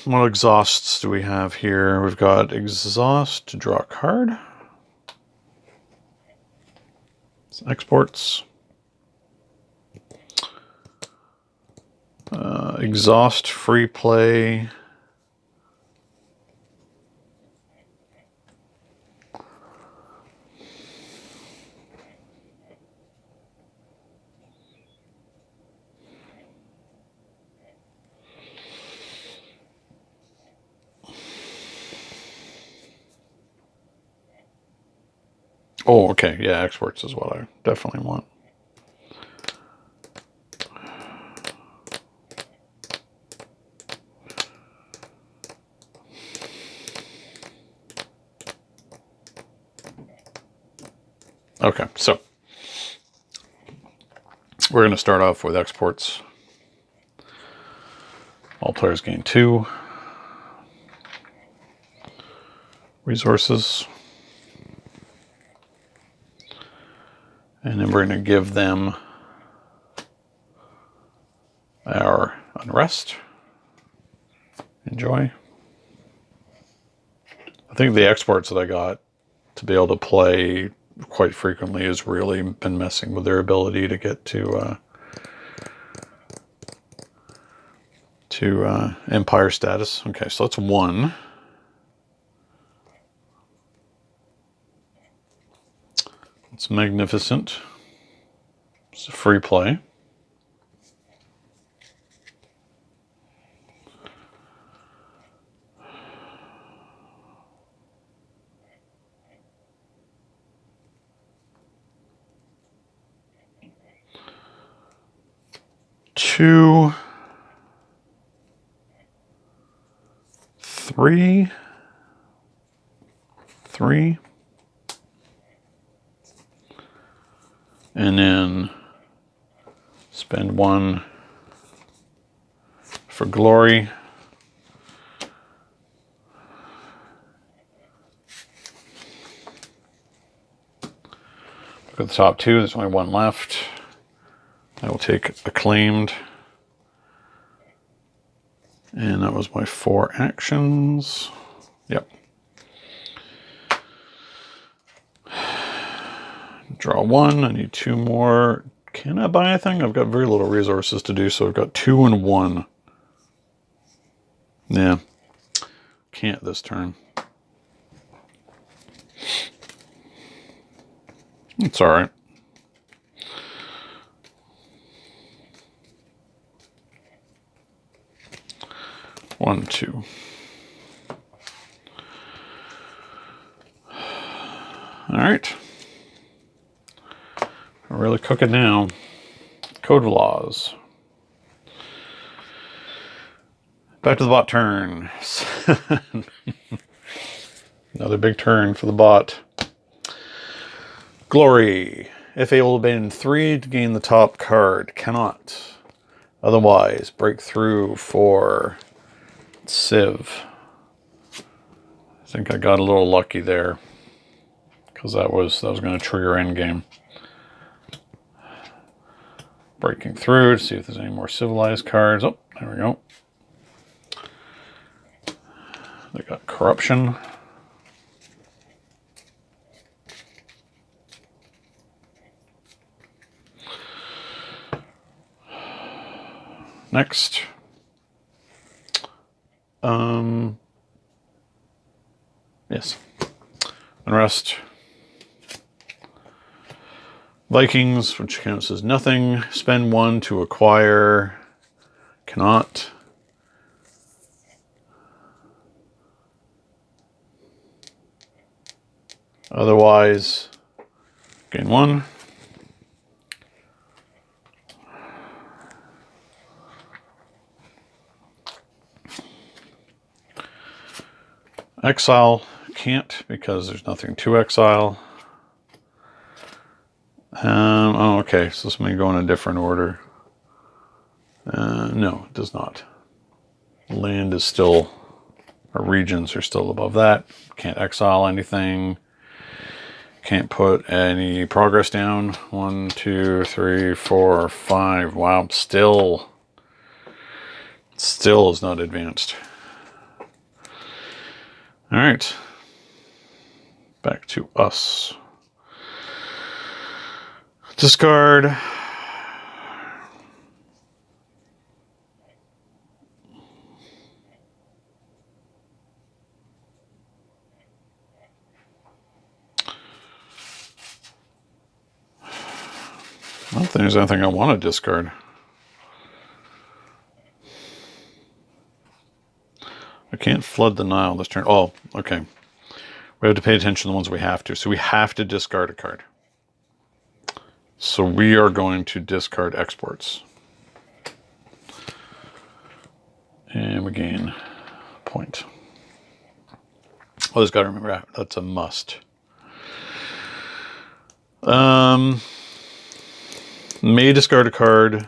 What exhausts do we have here? We've got exhaust to draw a card. It's exports. Exhaust free play. Oh, okay. Yeah, exports is what I definitely want. Okay, so we're going to start off with exports. All players gain 2 resources. And then we're going to give them our unrest. Enjoy. I think the exports that I got to be able to play quite frequently has really been messing with their ability to get to empire status. Okay, so that's 1. It's magnificent. It's a free play. Two, 3, 3, and then spend 1 for glory. Look at the top 2, there's only 1 left. I will take acclaimed. And that was my 4 actions. Yep. Draw 1. I need 2 more. Can I buy anything? I've got very little resources to do, so I've got 2 and 1. Yeah. Can't this turn. It's alright. One, 2. Alright. We're really cooking now. Code of Laws. Back to the bot turn. Another big turn for the bot. Glory. If able to bend 3 to gain the top card. Cannot. Otherwise, break through for Civ. I think I got a little lucky there, because that was going to trigger endgame. Breaking through to see if there's any more civilized cards. Oh, there we go. They got corruption. Next. Yes. Unrest. Vikings, which counts as nothing. Spend 1 to acquire. Cannot. Otherwise, gain 1. Exile. Can't, because there's nothing to exile. Oh, okay, so this may go in a different order. No, it does not. Land is still, our regions are still above that. Can't exile anything. Can't put any progress down. 1, 2, 3, 4, 5. Wow, still is not advanced. All right. Back to us. Discard. I don't think there's anything I want to discard. I can't flood the Nile this turn. Oh, okay. We have to pay attention to the ones we have to. So we have to discard a card. So we are going to discard exports. And we gain a point. Always got to remember that's a must. May discard a card.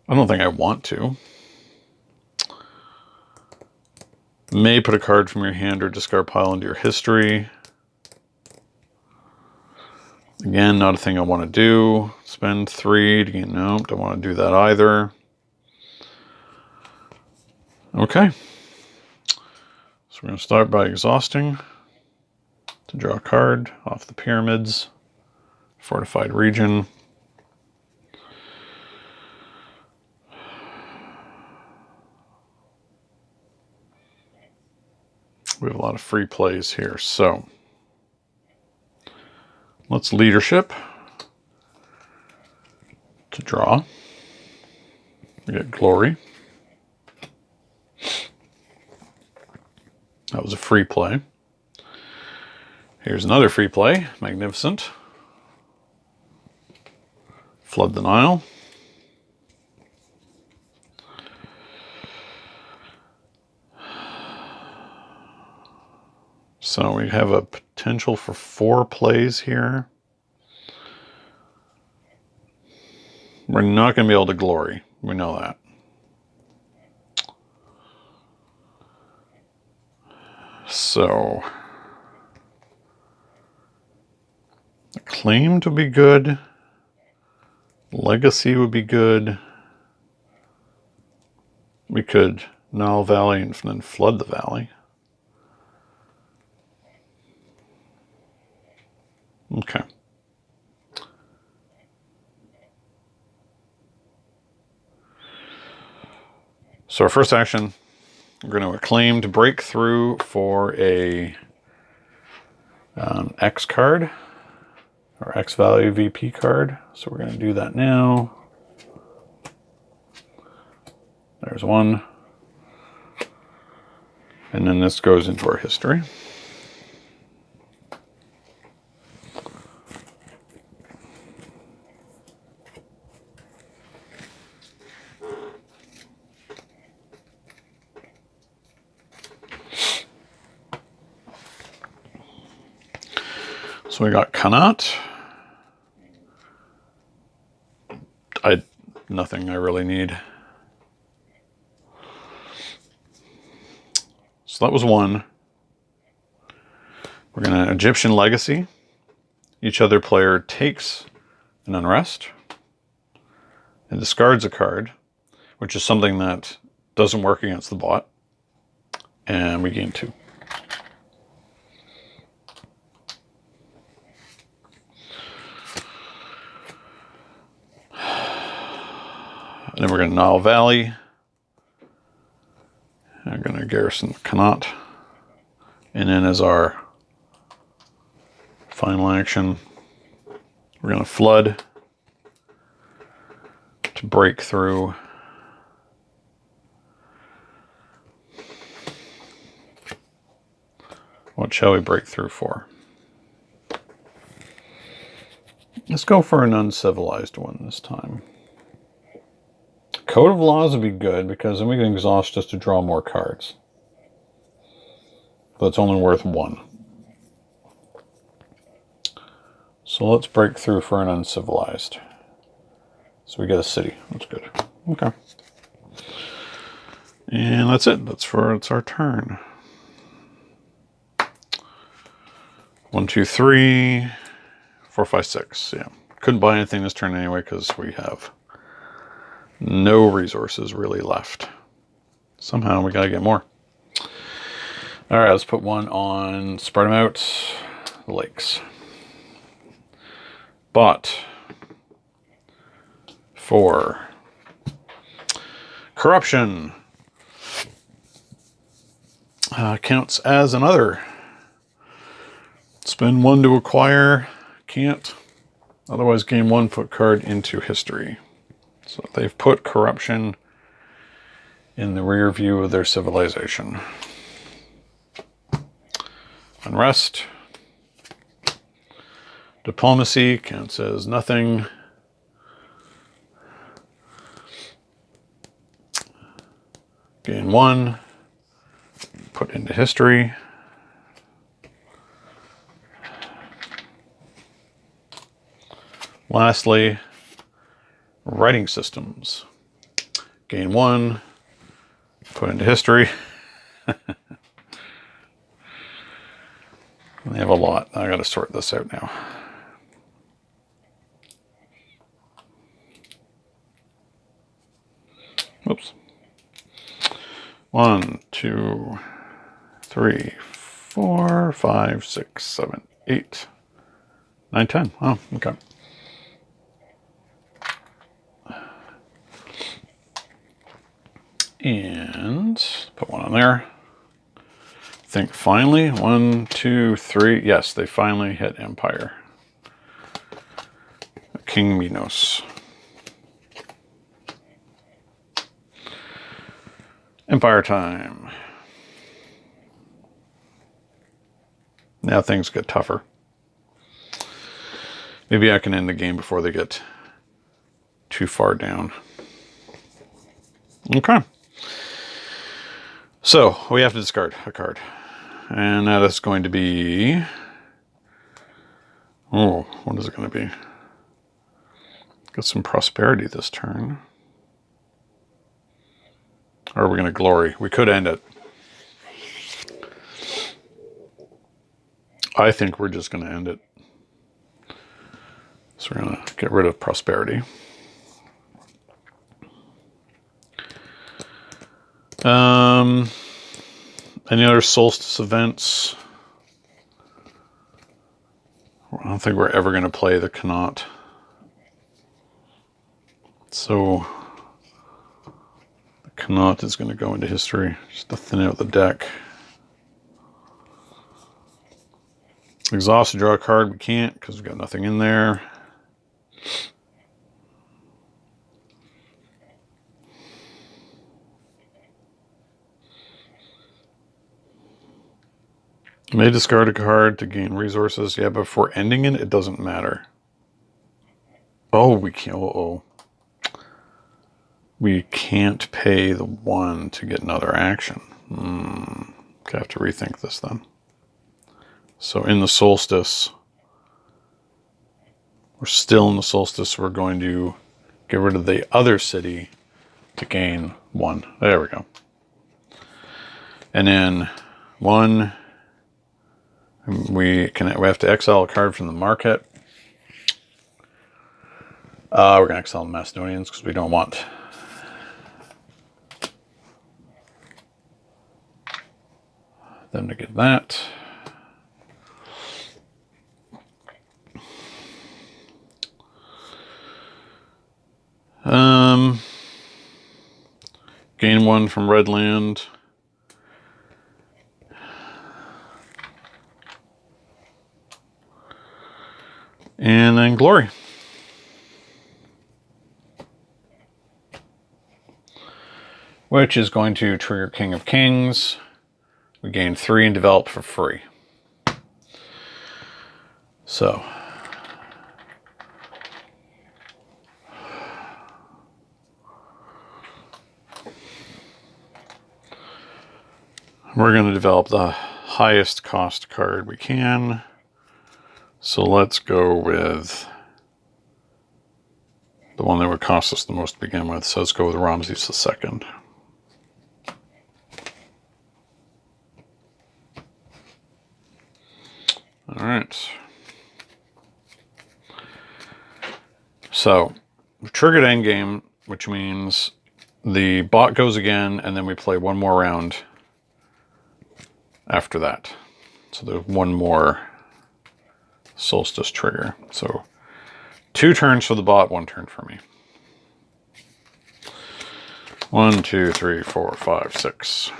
I don't think I want to. May put a card from your hand or discard pile into your history. Again, not a thing I want to do. Spend 3 to gain, nope, don't want to do that either. Okay. So we're going to start by exhausting to draw a card off the pyramids, fortified region. We have a lot of free plays here, so let's leadership to draw. We get glory. That was a free play. Here's another free play, magnificent. Flood the Nile. So we have a potential for 4 plays here. We're not going to be able to glory. We know that. So, claim to be good. Legacy would be good. We could Nile Valley and then flood the valley. Okay. So our first action, we're going to acclaim to break through for a X card, or X value VP card. So we're going to do that now. There's one. And then this goes into our history. So we got Kanat. Nothing I really need. So that was one. We're going to Egyptian Legacy. Each other player takes an unrest and discards a card, which is something that doesn't work against the bot. And we gain 2. And then we're going to Nile Valley. We're going to garrison Kanat. And then as our final action, we're going to flood to break through. What shall we break through for? Let's go for an uncivilized one this time. Code of Laws would be good because then we can exhaust just to draw more cards. But it's only worth 1. So let's break through for an uncivilized. So we get a city. That's good. Okay. And that's it. It's our turn. 1, 2, 3, 4, 5, 6. Yeah. Couldn't buy anything this turn anyway because we have no resources really left. Somehow we gotta get more. All right, let's put one on, spread them out, lakes. But for corruption, counts as another. Spend 1 to acquire, can't. Otherwise gain 1, put card into history. So they've put corruption in the rear view of their civilization. Unrest. Diplomacy counts as nothing. Gain 1. Put into history. Lastly, writing systems. Gain 1, put into history. They have a lot. I got to sort this out now. Oops. 1, 2, 3, 4, 5, 6, 7, 8, 9, 10. Oh, okay. And put one on there. I think finally, 1, 2, 3. Yes, they finally hit Empire. King Minos. Empire time. Now things get tougher. Maybe I can end the game before they get too far down. Okay. So we have to discard a card. And that is going to be... Oh, what is it going to be? Got some prosperity this turn. Or are we going to glory? We could end it. I think we're just going to end it. So we're going to get rid of prosperity. Any other solstice events? I don't think we're ever going to play the Connaught. So the Connaught is going to go into history, just to thin out the deck. Exhaust to draw a card, we can't because we've got nothing in there. May discard a card to gain resources. Yeah, but if we're ending it, it doesn't matter. Oh, we can't. Uh-oh. We can't pay the 1 to get another action. Okay, I have to rethink this then. So in the solstice, we're still in the solstice. We're going to get rid of the other city to gain 1. There we go. And then 1... We have to exile a card from the market. We're going to exile the Macedonians because we don't want them to get that. Gain 1 from red land. And then glory. Which is going to trigger King of Kings. We gain 3 and develop for free. So. We're going to develop the highest cost card we can. So let's go with the one that would cost us the most to begin with. So let's go with Ramses II. All right. So we've triggered endgame, which means the bot goes again, and then we play one more round after that. So there's one more solstice trigger. So 2 turns for the bot, 1 turn for me. 1, 2, 3, 4, 5, 6.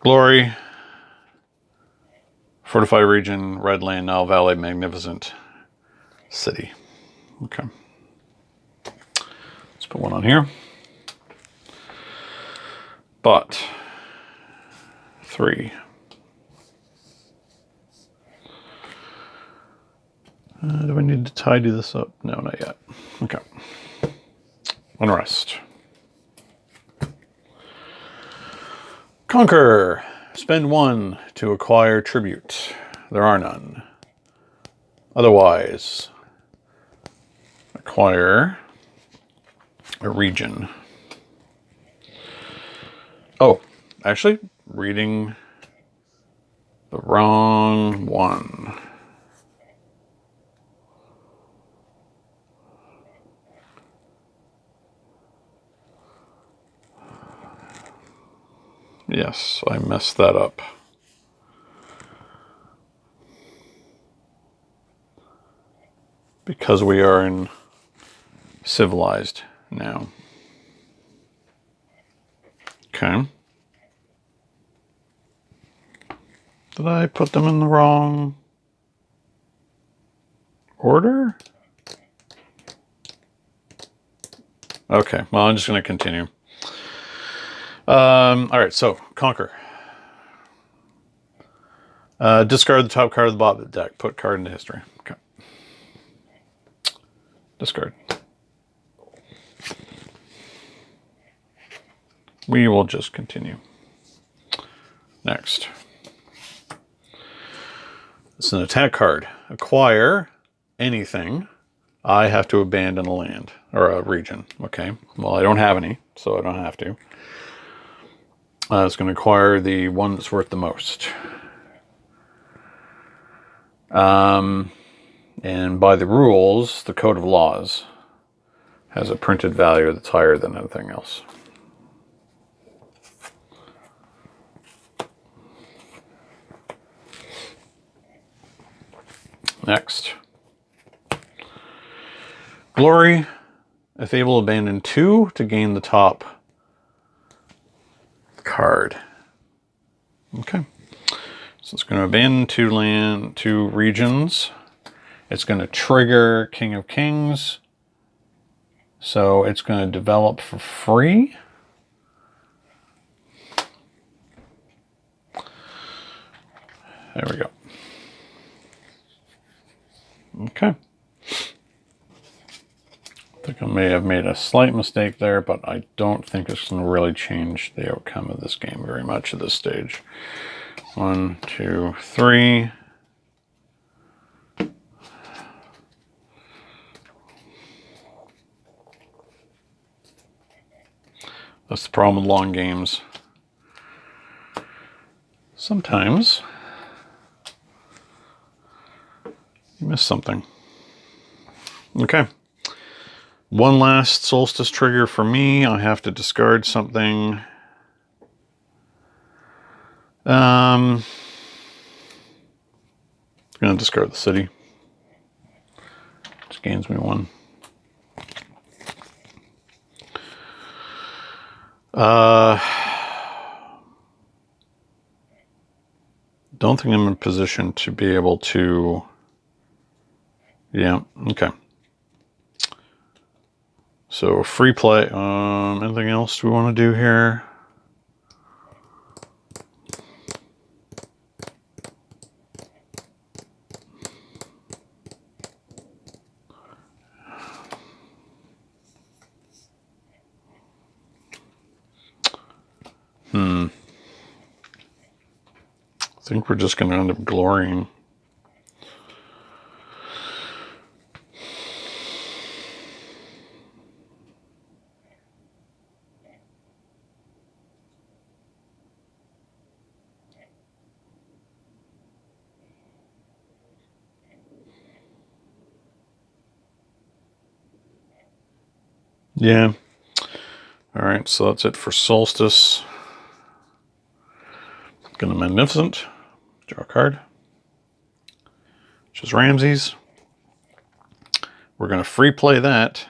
Glory. Fortify region, red land, Nile Valley, magnificent city. Okay. Let's put 1 on here. Bot. 3. Do I need to tidy this up? No, not yet. Okay. Unrest. Conquer. Spend 1 to acquire tribute. There are none. Otherwise, acquire a region. Oh, actually, reading the wrong one. Yes, I messed that up. Because we are in civilized now. Okay. Did I put them in the wrong order? Okay, well, I'm just going to continue. All right, so conquer. Discard the top card of the bottom of the deck. Put card into history. Okay. Discard. We will just continue. Next. It's an attack card. Acquire anything. I have to abandon a land or a region. Okay. Well, I don't have any, so I don't have to. It's going to acquire the one that's worth the most. And by the rules, the Code of Laws has a printed value that's higher than anything else. Next. Glory. If able, abandon 2 to gain the top card. Okay. So it's going to abandon 2 regions. It's going to trigger King of Kings. So it's going to develop for free. There we go. Okay. I think I may have made a slight mistake there, but I don't think it's going to really change the outcome of this game very much at this stage. 1, 2, 3. That's the problem with long games. Sometimes you miss something. Okay. One last solstice trigger for me. I have to discard something. I'm going to discard the city. Which gains me 1. Don't think I'm in a position to be able to... Yeah, okay. So free play. Anything else we want to do here? I think we're just going to end up glorying. Yeah. All right, so that's it for Solstice. Gonna Magnificent. Draw a card. Which is Ramses. We're gonna free play that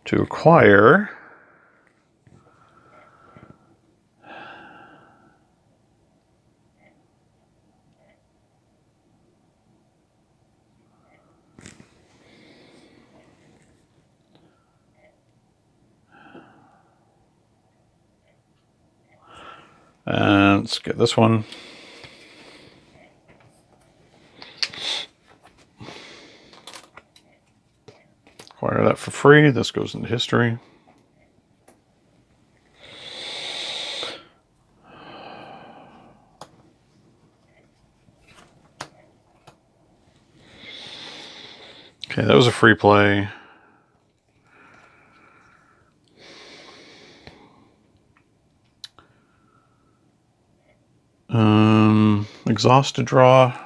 to acquire and let's get this one. Acquire that for free. This goes into history. Okay, that was a free play. Exhaust to draw.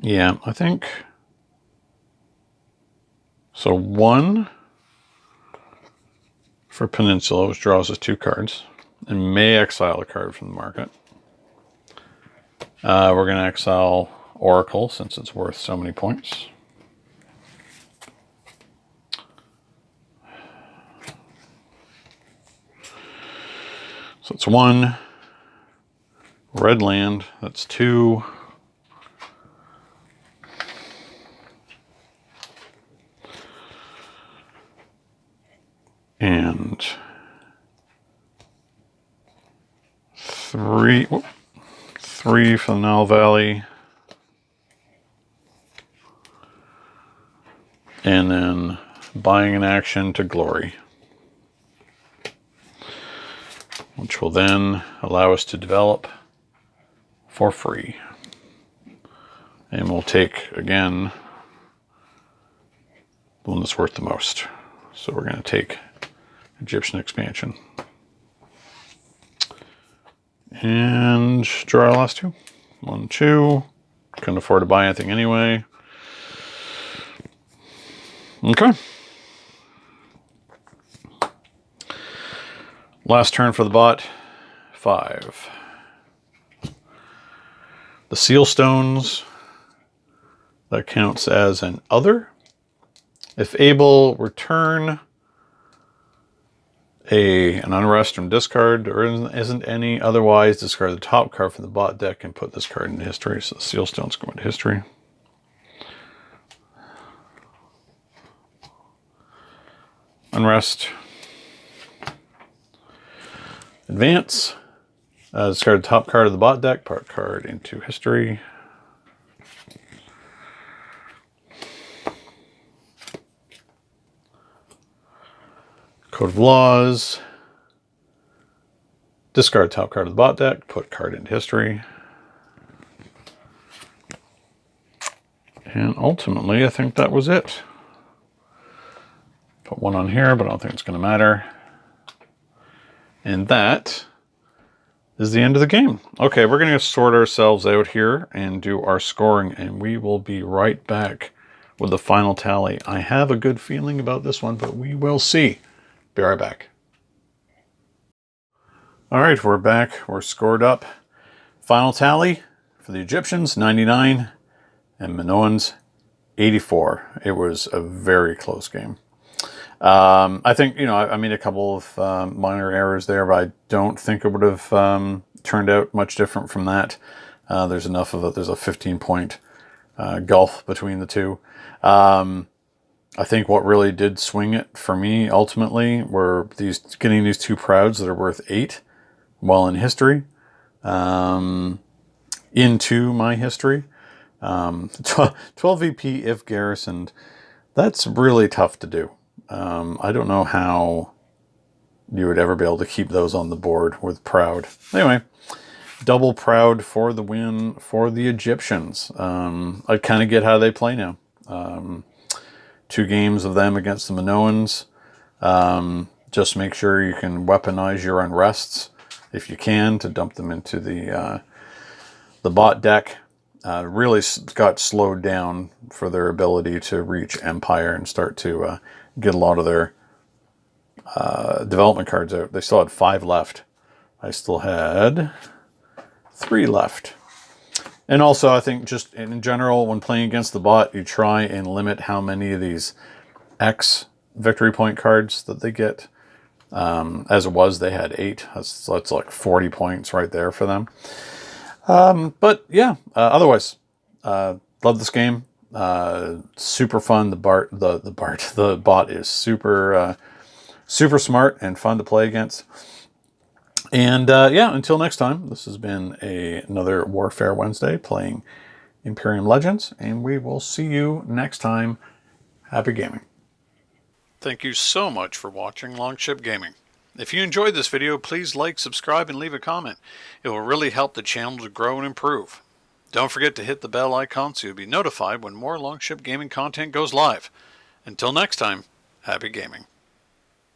Yeah, I think... So 1 for Peninsula, which draws us 2 cards, and may exile a card from the market. We're going to exile Oracle, since it's worth so many points. So it's 1 red land, that's 2. And 3 for the Nile Valley. And then buying an action to Glory, which will then allow us to develop for free. And we'll take, again, the one that's worth the most. So we're going to take Egyptian Expansion. And draw our last 2. 1, 2. Couldn't afford to buy anything anyway. Okay. Last turn for the bot. 5. The Seal Stones. That counts as an other. If able, return an unrest from discard. There isn't any. Otherwise, discard the top card from the bot deck and put this card into history. So the Seal Stones go into history. Unrest. Advance. Discard the top card of the bot deck. Put card into history. Code of Laws. Discard top card of the bot deck. Put card into history. And ultimately, I think that was it. Put 1 on here, but I don't think it's going to matter. And that is the end of the game. Okay, we're going to sort ourselves out here and do our scoring, and we will be right back with the final tally. I have a good feeling about this one, but we will see. Be right back. All right, we're back. We're scored up. Final tally for the Egyptians, 99, and Minoans, 84. It was a very close game. I think, I made a couple of minor errors there, but I don't think it would have turned out much different from that. There's enough of it. There's a 15-point gulf between the two. I think what really did swing it for me ultimately were getting these 2 prouds that are worth 8 while in history, into my history. 12 VP if garrisoned. That's really tough to do. I don't know how you would ever be able to keep those on the board with proud. Anyway, double proud for the win for the Egyptians. I kind of get how they play now. 2 games of them against the Minoans. Just make sure you can weaponize your unrests if you can to dump them into the bot deck. Really got slowed down for their ability to reach Empire and start to get a lot of their development cards out. They still had 5 left. I still had 3 left. And also, I think just in general, when playing against the bot, you try and limit how many of these X victory point cards that they get. As it was, they had 8. That's like 40 points right there for them. But yeah, otherwise, love this game. Super fun. The bot is super smart and fun to play against. And yeah, until next time, this has been another Warfare Wednesday playing Imperium Legends, and we will see you next time. Happy gaming. Thank you so much for watching Longship Gaming. If you enjoyed this video, please like, subscribe, and leave a comment. It will really help the channel to grow and improve. Don't forget to hit the bell icon so you'll be notified when more Longship Gaming content goes live. Until next time, happy gaming.